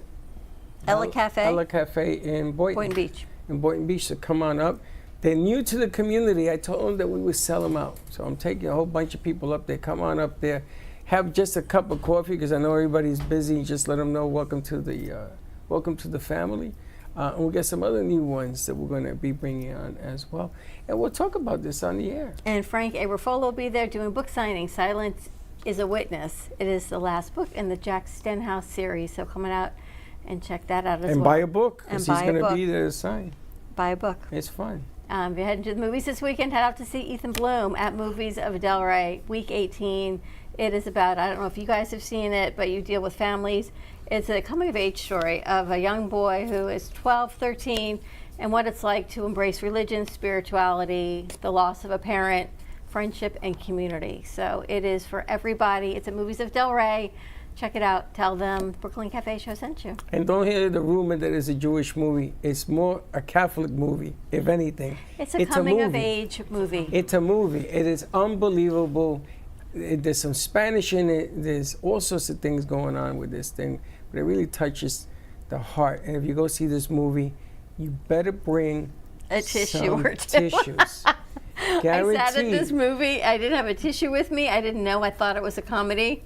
Ella Cafe. Ella Cafe in Boynton Beach. In Boynton Beach, so come on up. They're new to the community. I told them that we would sell them out. So I'm taking a whole bunch of people up there. Come on up there. Have just a cup of coffee because I know everybody's busy. Just let them know welcome to the family. And we'll get some other new ones that we're going to be bringing on as well. And we'll talk about this on the air. And Frank Aberfolo will be there doing book signing. Silence is a Witness. It is the last book in the Jack Stenhouse series. So coming out and check that out as well. And buy a book because he's going to be there to sign. Buy a book. It's fun. If you're heading to the movies this weekend, head out to see Ethan Bloom at Movies of Delray, week 18. It is about, I don't know if you guys have seen it, but you deal with families. It's a coming-of-age story of a young boy who is 12, 13, and what it's like to embrace religion, spirituality, the loss of a parent, friendship, and community. So it is for everybody. It's at Movies of Delray. Check it out. Tell them Brooklyn Cafe Show sent you. And don't hear the rumor that it's a Jewish movie. It's more a Catholic movie, if anything. It's a coming-of-age movie. It's a movie. It is unbelievable. There's some Spanish in it. There's all sorts of things going on with this thing. But it really touches the heart. And if you go see this movie, you better bring a tissue some or two. tissues. I sat at this movie. I didn't have a tissue with me. I didn't know. I thought it was a comedy.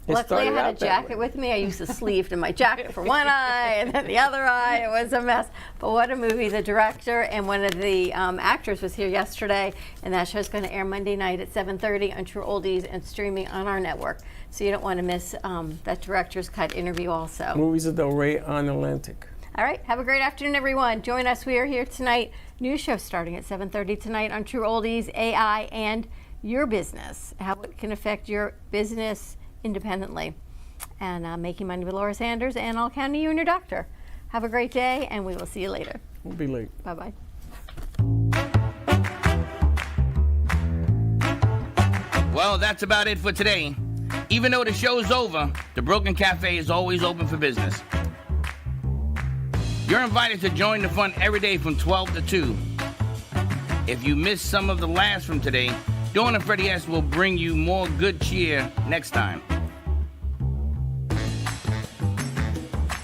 Luckily, I had a jacket with me. I used the sleeve to my jacket for one eye and then the other eye. It was a mess. But what a movie. The director and one of the actors was here yesterday, and that show's going to air Monday night at 7:30 on True Oldies and streaming on our network. So you don't want to miss that director's cut interview also. Movies of Delray on Atlantic. All right. Have a great afternoon, everyone. Join us. We are here tonight. New show starting at 7:30 tonight on True Oldies, AI, and your business. How it can affect your business independently. And Making Money with Laura Sanders and All County You and Your Doctor. Have a great day, and we will see you later. We'll be late. Bye-bye. Well, that's about it for today. Even though the show's over, the Broken Cafe is always open for business. You're invited to join the fun every day from 12 to 2. If you missed some of the laughs from today, Dawn and Freddie S. will bring you more good cheer next time.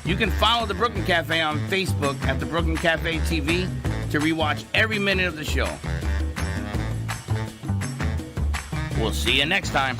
You can follow the Brooklyn Cafe on Facebook at the Brooklyn Cafe TV to rewatch every minute of the show. We'll see you next time.